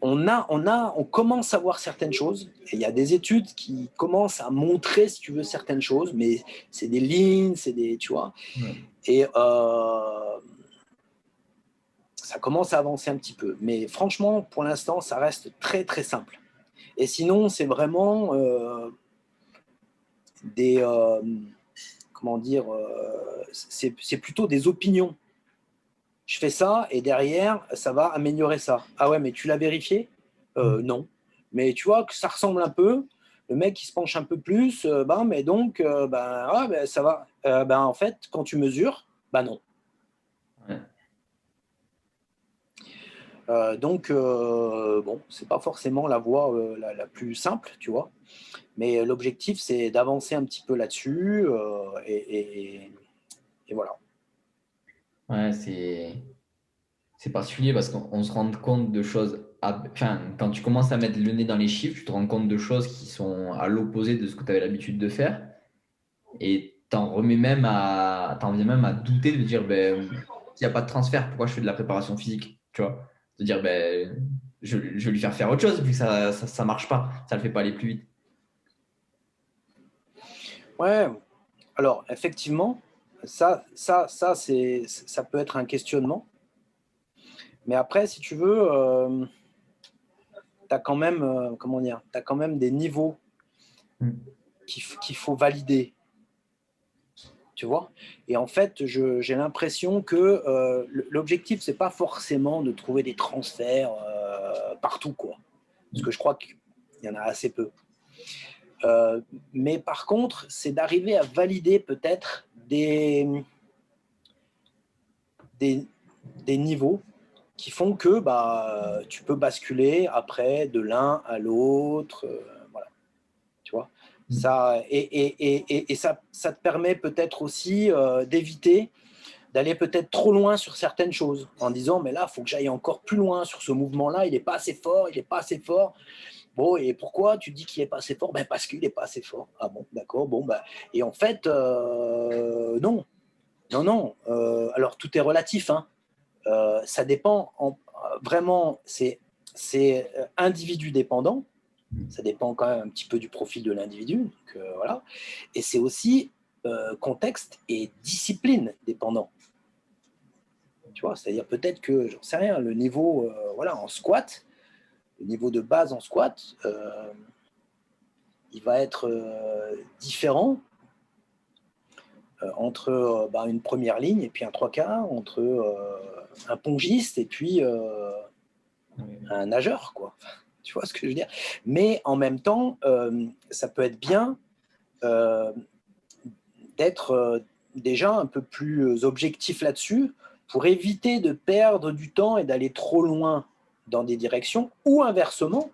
On commence à voir certaines choses, et il y a des études qui commencent à montrer, si tu veux, certaines choses, mais c'est des lignes, c'est des, tu vois, et ça commence à avancer un petit peu. Mais franchement, pour l'instant, ça reste très, très simple. Et sinon, c'est vraiment des, comment dire, c'est plutôt des opinions. Je fais ça et derrière, ça va améliorer ça. Ah ouais, mais tu l'as vérifié? Non. Mais tu vois que ça ressemble un peu. Le mec, il se penche un peu plus. Mais donc, ça va. En fait, quand tu mesures, non. Ouais. Donc, bon, c'est pas forcément la voie la plus simple, tu vois. Mais l'objectif, c'est d'avancer un petit peu là-dessus. Et voilà. Ouais, c'est particulier parce qu'on se rend compte de choses. Enfin, quand tu commences à mettre le nez dans les chiffres, tu te rends compte de choses qui sont à l'opposé de ce que tu avais l'habitude de faire. Et t'en viens même à douter de dire, s'il n'y a pas de transfert, pourquoi je fais de la préparation physique? Tu vois? De dire, je vais lui faire autre chose vu que ça marche pas. Ça le fait pas aller plus vite. Ouais, alors effectivement, ça peut être un questionnement. Mais après, si tu veux, tu as quand même, comment dire, tu as quand même des niveaux qu'il faut valider. Tu vois? Et en fait, j'ai l'impression que l'objectif, c'est pas forcément de trouver des transferts partout, quoi. Parce que je crois qu'il y en a assez peu. Mais par contre, c'est d'arriver à valider peut-être des niveaux qui font que tu peux basculer après de l'un à l'autre. Voilà. Tu vois? Ça, et ça te permet peut-être aussi d'éviter d'aller peut-être trop loin sur certaines choses en disant mais là il faut que j'aille encore plus loin sur ce mouvement là, il n'est pas assez fort, il n'est pas assez fort. Bon, et pourquoi tu dis qu'il n'est pas assez fort? Parce qu'il n'est pas assez fort. Ah bon, d'accord, bon, et en fait non, alors tout est relatif, hein. Ça dépend vraiment, c'est individu dépendant. Ça dépend quand même un petit peu du profil de l'individu. Donc, voilà. Et c'est aussi contexte et discipline dépendant. Tu vois, c'est-à-dire peut-être que, j'en sais rien, le niveau en squat, le niveau de base en squat, il va être différent entre une première ligne et puis un 3/4, entre un pongiste et puis un nageur, quoi. Tu vois ce que je veux dire? Mais en même temps, ça peut être bien d'être déjà un peu plus objectif là-dessus pour éviter de perdre du temps et d'aller trop loin dans des directions, ou inversement,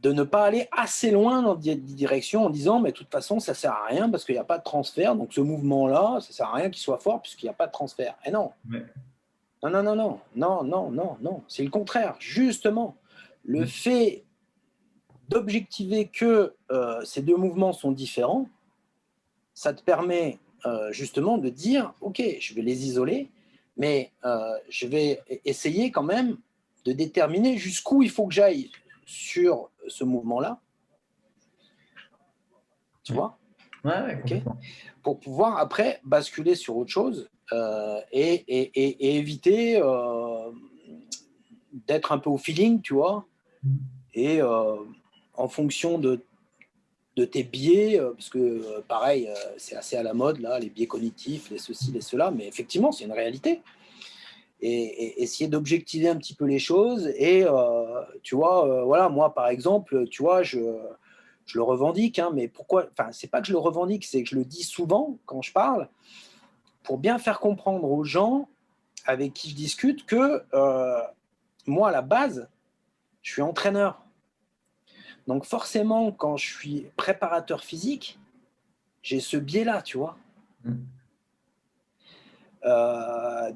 de ne pas aller assez loin dans des directions en disant mais de toute façon ça sert à rien parce qu'il n'y a pas de transfert, donc ce mouvement-là, ça sert à rien qu'il soit fort puisqu'il n'y a pas de transfert. Et non, Ouais. non, non, non, non, non, non, non, non, c'est le contraire. Justement, le fait d'objectiver que ces deux mouvements sont différents, ça te permet justement de dire ok, je vais les isoler, mais je vais essayer quand même de déterminer jusqu'où il faut que j'aille sur ce mouvement-là, tu Ouais. vois, Ouais, ok, complètement. pour pouvoir après basculer sur autre chose et éviter d'être un peu au feeling, tu vois, et en fonction de tes biais, parce que pareil, c'est assez à la mode là, les biais cognitifs, les ceci, les cela, mais effectivement, c'est une réalité. Et essayer d'objectiver un petit peu les choses. Et tu vois, voilà, moi par exemple, tu vois, je le revendique, hein, mais pourquoi? Enfin, c'est pas que je le revendique, c'est que je le dis souvent quand je parle, pour bien faire comprendre aux gens avec qui je discute que moi, à la base, je suis entraîneur. Donc forcément, quand je suis préparateur physique, j'ai ce biais-là, tu vois.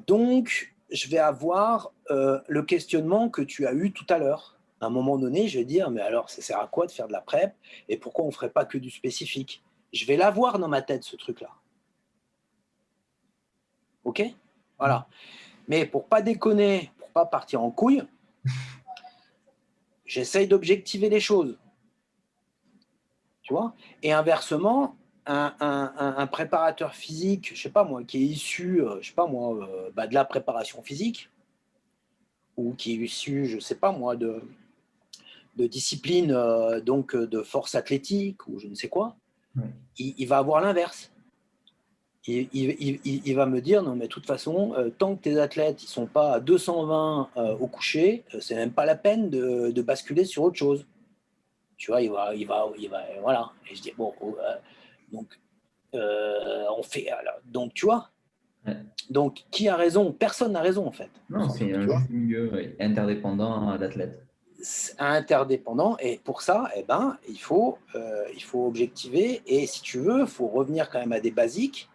Donc, je vais avoir le questionnement que tu as eu tout à l'heure. À un moment donné, je vais dire, mais alors, ça sert à quoi de faire de la prep et pourquoi on ne ferait pas que du spécifique? Je vais l'avoir dans ma tête, ce truc-là. OK? Voilà. Mais pour pas déconner, pour pas partir en couille, j'essaye d'objectiver les choses. Tu vois? Et inversement, un préparateur physique, je sais pas moi, qui est issu, je sais pas moi, de la préparation physique, ou qui est issu, je sais pas moi, de discipline, donc de force athlétique ou je ne sais quoi, Ouais. il va avoir l'inverse. Il va me dire non mais de toute façon, tant que tes athlètes ils sont pas à 220 au coucher, c'est même pas la peine de basculer sur autre chose. Tu vois, voilà. Et je dis bon, donc on fait, alors, donc tu vois, Ouais. donc qui a raison? Personne n'a raison en fait. Non, c'est un Tu vois, juste milieu interdépendant d'athlètes. c'est interdépendant et pour ça, eh ben, il faut objectiver et si tu veux, il faut revenir quand même à des basiques.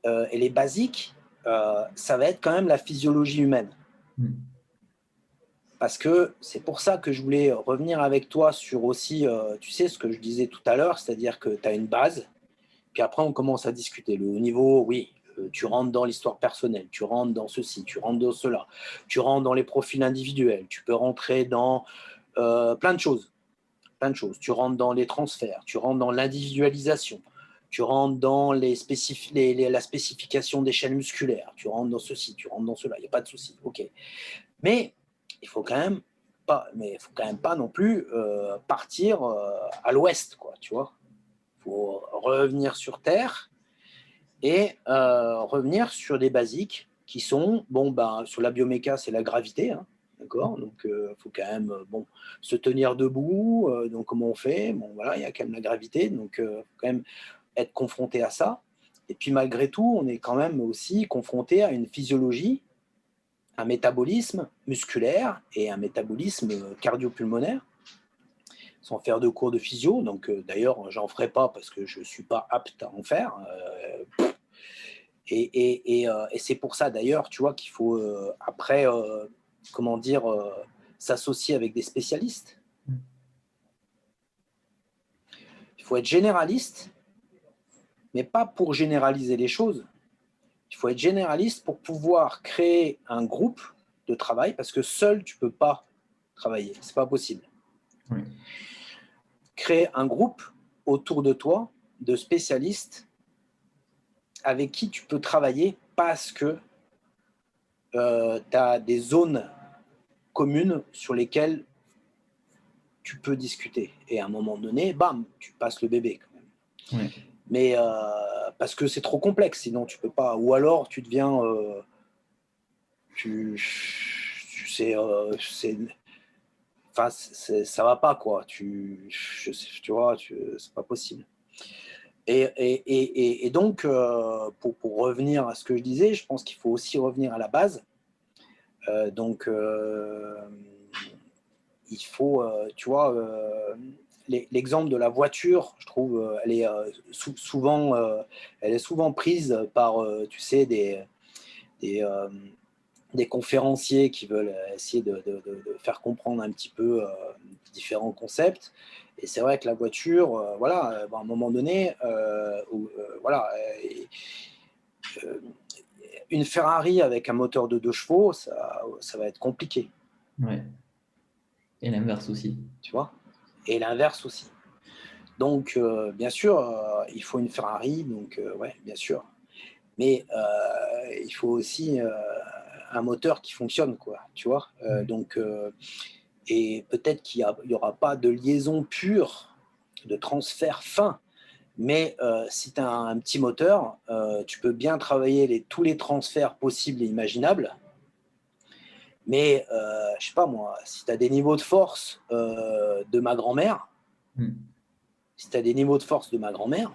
Et les basiques, ça va être quand même la physiologie humaine. Parce que c'est pour ça que je voulais revenir avec toi sur aussi, tu sais, ce que je disais tout à l'heure, c'est-à-dire que tu as une base, puis après on commence à discuter. Le haut niveau, oui, tu rentres dans l'histoire personnelle, tu rentres dans ceci, tu rentres dans cela, tu rentres dans les profils individuels, tu peux rentrer dans plein de choses. Plein de choses. Tu rentres dans les transferts, tu rentres dans l'individualisation, tu rentres dans la spécification des chaînes musculaires, tu rentres dans ceci, tu rentres dans cela, il n'y a pas de souci. Ok. Mais il faut quand même pas non plus partir à l'ouest, quoi, tu vois. Il faut revenir sur Terre et revenir sur des basiques qui sont, bon, ben, sur la bioméca, c'est la gravité, hein, d'accord. Donc, il faut quand même se tenir debout. Donc, comment on fait? Bon, voilà, il y a quand même la gravité. Donc, faut quand même être confronté à ça. Et puis, malgré tout, on est quand même aussi confronté à une physiologie, un métabolisme musculaire et un métabolisme cardio-pulmonaire, sans faire de cours de physio. Donc, d'ailleurs, j'en ferai pas parce que je suis pas apte à en faire. Et c'est pour ça d'ailleurs, tu vois, qu'il faut après, comment dire, s'associer avec des spécialistes. Il faut être généraliste, mais pas pour généraliser les choses. Il faut être généraliste pour pouvoir créer un groupe de travail, parce que seul, tu ne peux pas travailler. Ce n'est pas possible. Oui. Créer un groupe autour de toi de spécialistes avec qui tu peux travailler parce que tu as des zones communes sur lesquelles tu peux discuter. Et à un moment donné, bam, tu passes le bébé quand même. Ouais. Mais parce que c'est trop complexe, sinon tu peux pas. Ou alors tu deviens, enfin, ça va pas quoi. Tu vois, c'est pas possible. Et donc, pour revenir à ce que je disais, je pense qu'il faut aussi revenir à la base. Donc, il faut, tu vois, l'exemple de la voiture, je trouve, elle est souvent prise par, tu sais, des, euh, des conférenciers qui veulent essayer de faire comprendre un petit peu différents concepts. Et c'est vrai que la voiture, voilà, à un moment donné, voilà, euh, une Ferrari avec un moteur de 2 chevaux, ça va être compliqué. Ouais. Et l'inverse aussi. Tu vois. Et l'inverse aussi. Donc, bien sûr, il faut une Ferrari, donc ouais, bien sûr. Mais il faut aussi un moteur qui fonctionne, quoi, tu vois. Donc, et peut-être qu'il n'y aura pas de liaison pure, de transfert fin, mais si tu as un petit moteur, tu peux bien travailler tous les transferts possibles et imaginables. Mais je sais pas moi, si tu as des niveaux de force de ma grand-mère, si tu as des niveaux de force de ma grand-mère,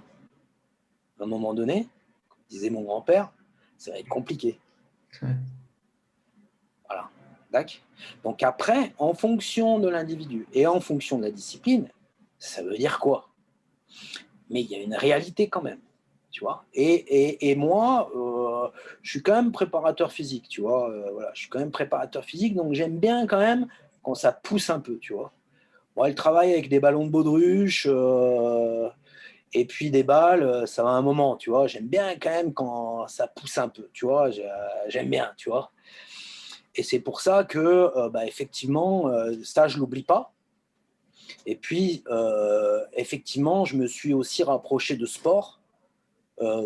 à un moment donné, comme disait mon grand-père, ça va être compliqué. Ouais. Voilà. D'accord. Donc après, en fonction de l'individu et en fonction de la discipline, ça veut dire quoi? Mais il y a une réalité quand même, tu vois. Et moi, je suis quand même préparateur physique, tu vois. Voilà, je suis quand même préparateur physique, donc j'aime bien quand même quand ça pousse un peu, tu vois. Bon, elle travaille avec des ballons de baudruche et puis des balles, ça va un moment, tu vois. J'aime bien quand même quand ça pousse un peu, tu vois. J'aime bien, tu vois. Et c'est pour ça que, effectivement, ça, je l'oublie pas. Et puis, effectivement, je me suis aussi rapproché de sports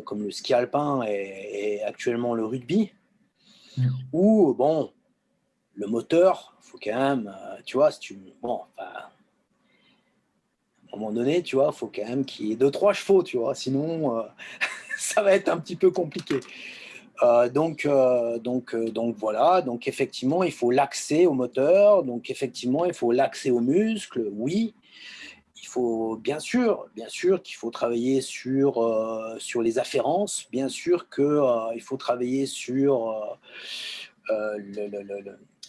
comme le ski alpin et actuellement le rugby, où, bon, le moteur, il faut quand même, tu vois, si tu, bon, enfin, à un moment donné, tu vois, il faut quand même qu'il y ait 2-3 chevaux, tu vois, sinon, ça va être un petit peu compliqué. Donc voilà, donc effectivement, il faut l'axer au moteur, donc effectivement, il faut l'axer aux muscles, oui. Il faut bien sûr qu'il faut travailler sur les afférences, bien sûr qu'il faut travailler sur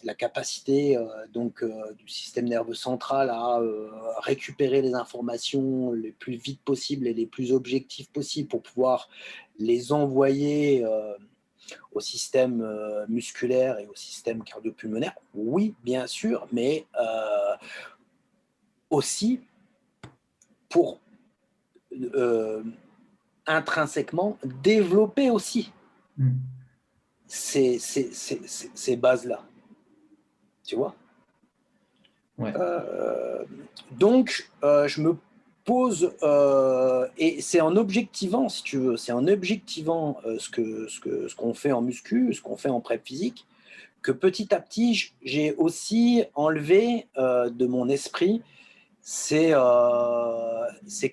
la capacité du système nerveux central à récupérer les informations les plus vite possible et les plus objectives possibles pour pouvoir les envoyer au système musculaire et au système cardio-pulmonaire. Oui, bien sûr, mais aussi pour intrinsèquement développer aussi ces bases-là. Tu vois. Ouais. Donc, je me pose, et c'est en objectivant, si tu veux, c'est en objectivant ce qu'on fait en muscu, ce qu'on fait en prep physique, que petit à petit, j'ai aussi enlevé de mon esprit ces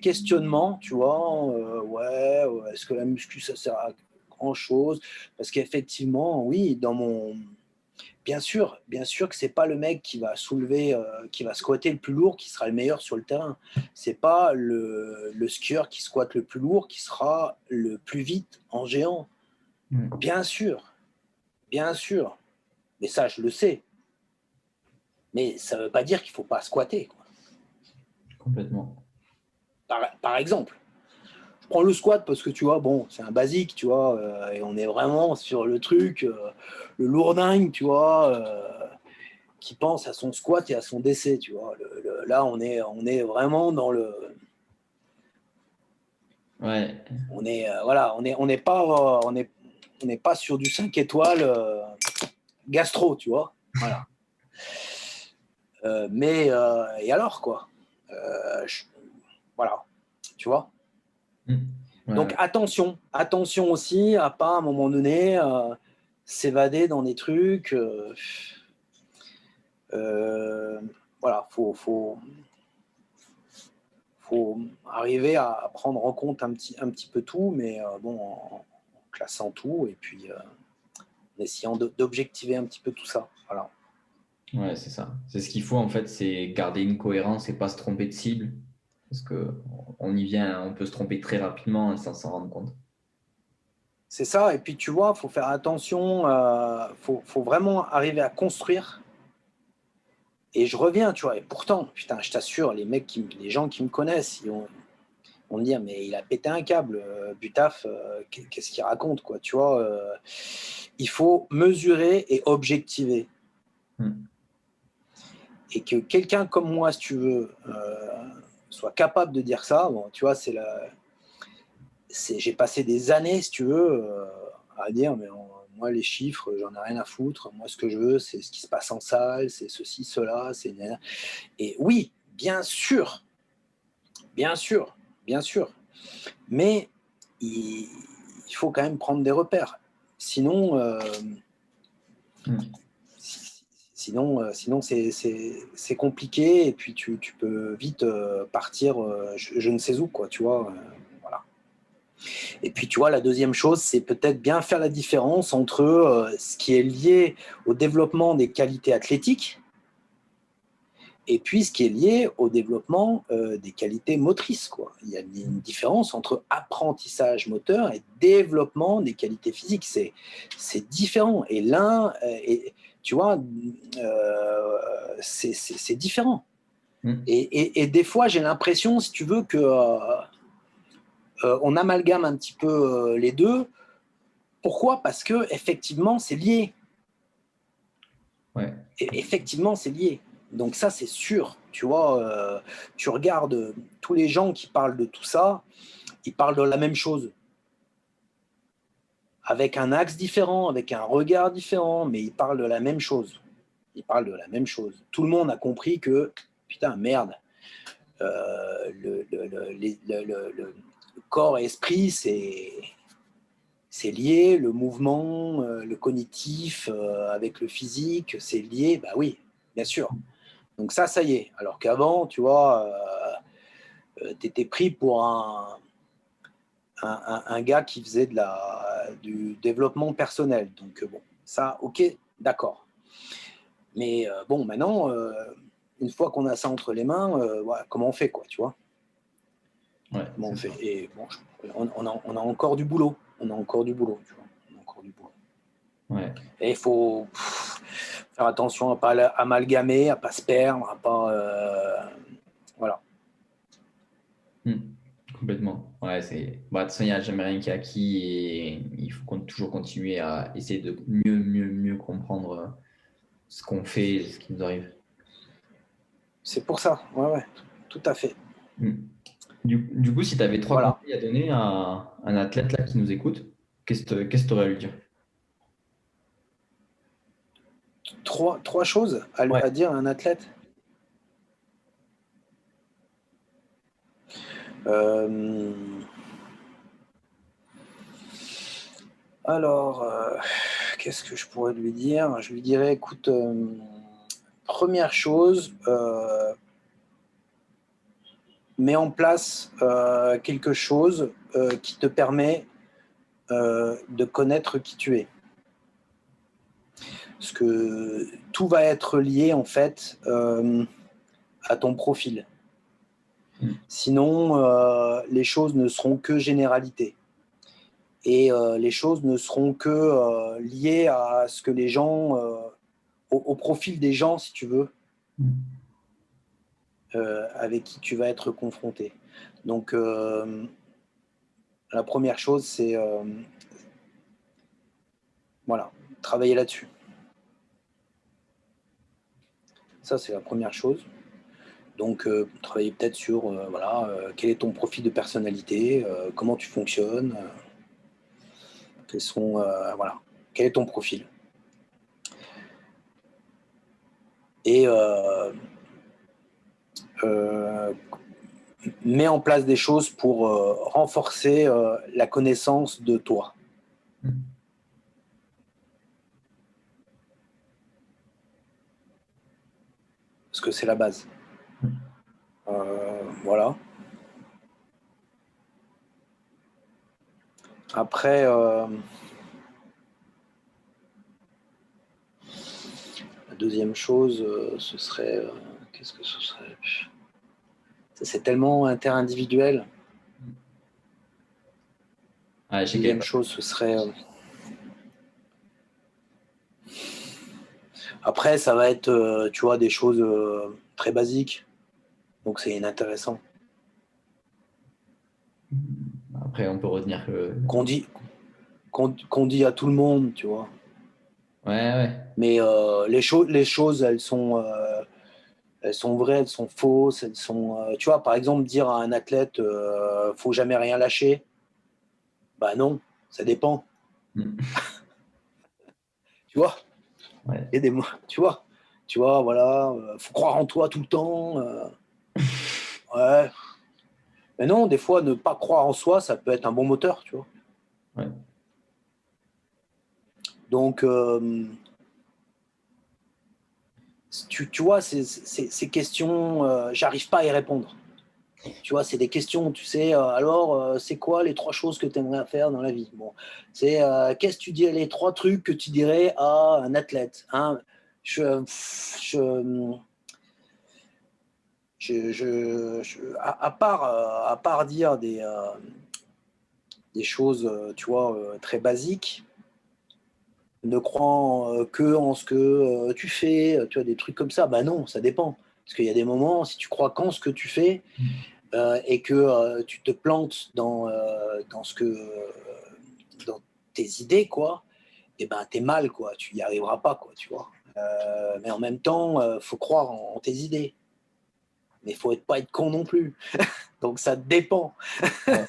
questionnements, tu vois, ouais, est-ce que la muscu, ça sert à grand-chose? Parce qu'effectivement, oui, bien sûr que c'est pas le mec qui va soulever, qui va squatter le plus lourd qui sera le meilleur sur le terrain. C'est pas le skieur qui squatte le plus lourd qui sera le plus vite en géant. Bien sûr, mais ça, je le sais. Mais ça veut pas dire qu'il faut pas squatter, quoi. Complètement. Par exemple, je prends le squat parce que tu vois, bon, c'est un basique, tu vois, et on est vraiment sur le truc, le lourdingue, tu vois, qui pense à son squat et à son décès, tu vois. Là, on est vraiment dans le. Ouais. Voilà, on n'est pas sur du 5 étoiles gastro, tu vois. Voilà. Mais et alors quoi. Voilà, tu vois. Ouais, Donc ouais. attention aussi à pas à un moment donné s'évader dans des trucs. Voilà, faut arriver à prendre en compte un petit peu tout, mais bon, en classant tout et puis en essayant d'objectiver un petit peu tout ça. Voilà. Ouais, c'est ça. C'est ce qu'il faut en fait, c'est garder une cohérence et pas se tromper de cible. parce qu'on y vient, on peut se tromper très rapidement sans s'en rendre compte. C'est ça, et puis tu vois, il faut faire attention, faut vraiment arriver à construire. Et je reviens, tu vois, et pourtant, putain, je t'assure, les gens qui me connaissent, vont me dire, mais il a pété un câble, Butaf, qu'est-ce qu'il raconte, quoi, tu vois. Il faut mesurer et objectiver. Et que quelqu'un comme moi, si tu veux, soit capable de dire ça, bon, tu vois, j'ai passé des années, si tu veux, à dire, mais moi, les chiffres, j'en ai rien à foutre. Moi, ce que je veux, c'est ce qui se passe en salle, c'est ceci, cela. Et oui, bien sûr, bien sûr, bien sûr. Mais il faut quand même prendre des repères. Sinon, sinon c'est compliqué et puis tu peux vite partir je ne sais où, quoi, tu vois. Voilà. Et puis, tu vois, la deuxième chose, c'est peut-être bien faire la différence entre ce qui est lié au développement des qualités athlétiques et puis ce qui est lié au développement des qualités motrices, quoi. Il y a une différence entre apprentissage moteur et développement des qualités physiques. C'est différent. Et l'un, tu vois, c'est différent. Et des fois, j'ai l'impression, si tu veux, que on amalgame un petit peu les deux. Pourquoi ? Parce que effectivement, c'est lié. Ouais. Et effectivement, c'est lié. Donc ça, c'est sûr. Tu vois, tu regardes tous les gens qui parlent de tout ça, ils parlent de la même chose. Avec un axe différent, avec un regard différent, mais ils parlent de la même chose. Ils parlent de la même chose. Tout le monde a compris que, putain, merde, le corps et esprit, c'est lié, le mouvement, le cognitif avec le physique, c'est lié, bah oui, bien sûr. Donc ça y est. Alors qu'avant, tu vois, tu étais pris pour un gars qui faisait du développement personnel. Donc bon, ça, ok, d'accord. Mais bon, maintenant, une fois qu'on a ça entre les mains, voilà, comment on fait, quoi, tu vois ? Ouais, comment on fait ? Et bon, on a encore du boulot. On a encore du boulot, tu vois. On a encore du boulot. Ouais. Et il faut faire attention à ne pas amalgamer, à ne pas se perdre, à pas... voilà. Complètement. Ouais, de toute façon, il n'y a jamais rien qui est acquis et il faut toujours continuer à essayer de mieux comprendre ce qu'on fait et ce qui nous arrive. C'est pour ça, ouais, tout à fait. Du coup, si tu avais 3 conseils à donner à un athlète là, qui nous écoute, qu'est-ce que tu aurais à lui dire ? Trois choses à dire à un athlète. Alors, qu'est-ce que je pourrais lui dire ? Je lui dirais, écoute, première chose, mets en place quelque chose qui te permet de connaître qui tu es. Parce que tout va être lié, en fait, à ton profil. Sinon, les choses ne seront que généralités. Et les choses ne seront que liées à ce que les gens, au profil des gens, si tu veux, avec qui tu vas être confronté. Donc, la première chose, c'est voilà, travailler là-dessus. Ça, c'est la première chose. Donc, travailler peut-être sur quel est ton profil de personnalité, comment tu fonctionnes, quel est ton profil. Et mets en place des choses pour renforcer la connaissance de toi. Parce que c'est la base. Voilà. Après, la deuxième chose, ce serait... qu'est-ce que ce serait ? c'est tellement interindividuel. Ah, je sais Deuxième chose, ce serait... Après, ça va être, tu vois, des choses très basiques. Donc, c'est inintéressant. Après, on peut retenir que... Qu'on dit à tout le monde, tu vois. Ouais. Mais les choses, elles sont vraies, elles sont fausses, elles sont. Tu vois, par exemple, dire à un athlète, faut jamais rien lâcher. Bah non, ça dépend. Mm. Tu vois, Ouais. il y a des mots. Tu vois, voilà, faut croire en toi tout le temps. Ouais. Mais non, des fois, ne pas croire en soi, ça peut être un bon moteur, tu vois. Ouais. Donc, tu vois, ces questions, j'arrive pas à y répondre. Tu vois, c'est des questions, tu sais, alors, c'est quoi les 3 choses que tu aimerais faire dans la vie? Bon, c'est qu'est-ce que tu dirais, les 3 trucs que tu dirais à un athlète, hein? À part dire des choses, tu vois, très basiques, ne crois que en ce que tu fais, tu vois, des trucs comme ça, bah non, ça dépend. Parce qu'il y a des moments, si tu crois qu'en ce que tu fais, et que tu te plantes dans dans tes idées, quoi, et ben t'es mal, quoi. Tu y arriveras pas, quoi, tu vois. Mais en même temps, faut croire en tes idées. Mais faut pas être con non plus. Donc ça dépend, Ouais.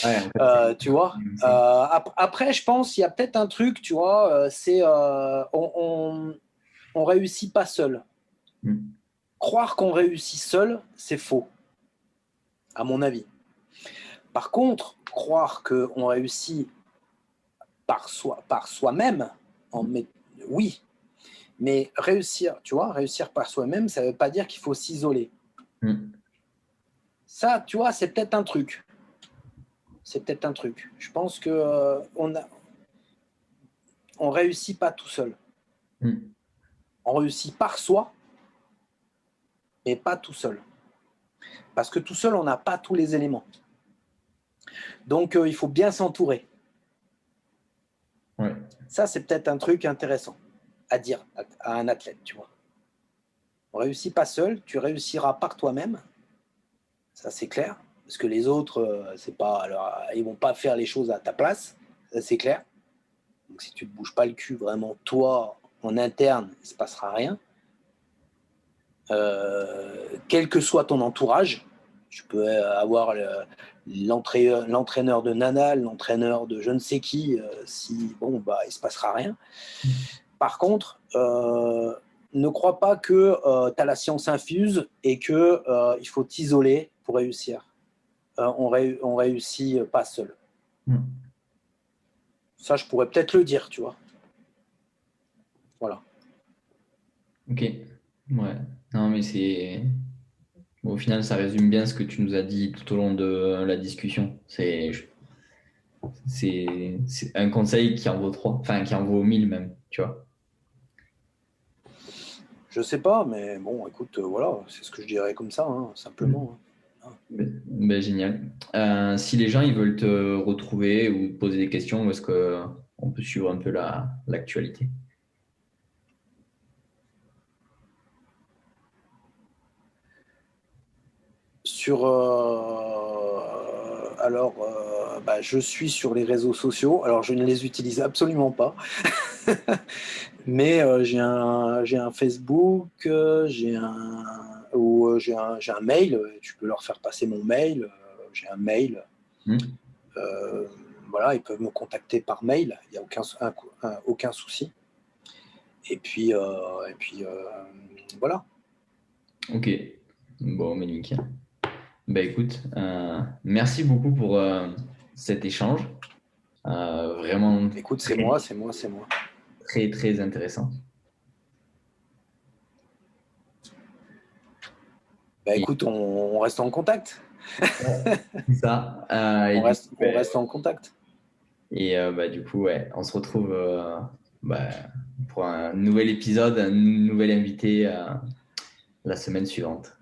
Ouais, en fait, tu vois. Après, je pense qu'il y a peut-être un truc, tu vois, c'est on réussit pas seul. Mm. Croire qu'on réussit seul, c'est faux, à mon avis. Par contre, croire qu'on réussit par soi-même, oui, mais réussir, tu vois, réussir par soi-même, ça ne veut pas dire qu'il faut s'isoler. Mm. Ça, tu vois, c'est peut-être un truc. C'est peut-être un truc. Je pense que on réussit pas tout seul. Mm. On réussit par soi, mais pas tout seul. Parce que tout seul, on n'a pas tous les éléments. Donc, il faut bien s'entourer. Ouais. Ça, c'est peut-être un truc intéressant à dire à un athlète, tu vois. On réussit pas seul, tu réussiras par toi-même, ça c'est clair, parce que les autres, c'est pas, alors, ils vont pas faire les choses à ta place, ça c'est clair. Donc si tu ne te bouges pas le cul vraiment toi en interne, il se passera rien. Quel que soit ton entourage, tu peux avoir l'entraîneur de Nadal, l'entraîneur de je ne sais qui, si bon bah il se passera rien. Par contre, ne crois pas que tu as la science infuse et que il faut t'isoler pour réussir. On réussit pas seul. Mm. Ça, je pourrais peut-être le dire, tu vois. Voilà. Ok. Ouais. Non, mais c'est... Bon, au final, ça résume bien ce que tu nous as dit tout au long de la discussion. C'est un conseil qui en vaut 3, enfin qui en vaut 1000 même, tu vois. Je sais pas, mais bon, écoute, voilà, c'est ce que je dirais comme ça, hein, simplement. Hein. Ben, génial. Si les gens ils veulent te retrouver ou te poser des questions, où est-ce qu'on peut suivre un peu l'actualité? Alors, bah, je suis sur les réseaux sociaux. Alors, je ne les utilise absolument pas. Mais j'ai un Facebook, j'ai un mail. Tu peux leur faire passer mon mail. J'ai un mail. Hmm. Voilà, ils peuvent me contacter par mail. Il n'y a aucun souci. Et puis, voilà. Ok. Bon, mais nickel. Ben écoute, merci beaucoup pour cet échange. Vraiment Écoute, c'est très, moi. très, très intéressant. Bah, Et écoute, on reste en contact. ça. Et du coup, On reste en contact. bah, du coup, ouais, on se retrouve bah, pour un nouvel épisode, un nouvel invité la semaine suivante.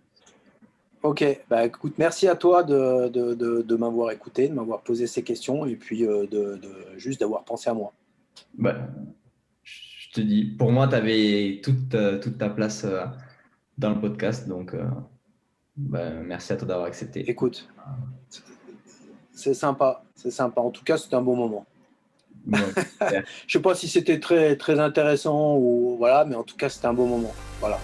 Ok, bah écoute, merci à toi de m'avoir écouté, de m'avoir posé ces questions et puis juste d'avoir pensé à moi. Bah, je te dis, pour moi, tu avais toute ta place dans le podcast, donc bah, merci à toi d'avoir accepté. Écoute, c'est sympa, c'est sympa. En tout cas, c'était un bon moment. Bon, super. Je sais pas si c'était très, très intéressant ou voilà, mais en tout cas, c'était un bon moment. Voilà.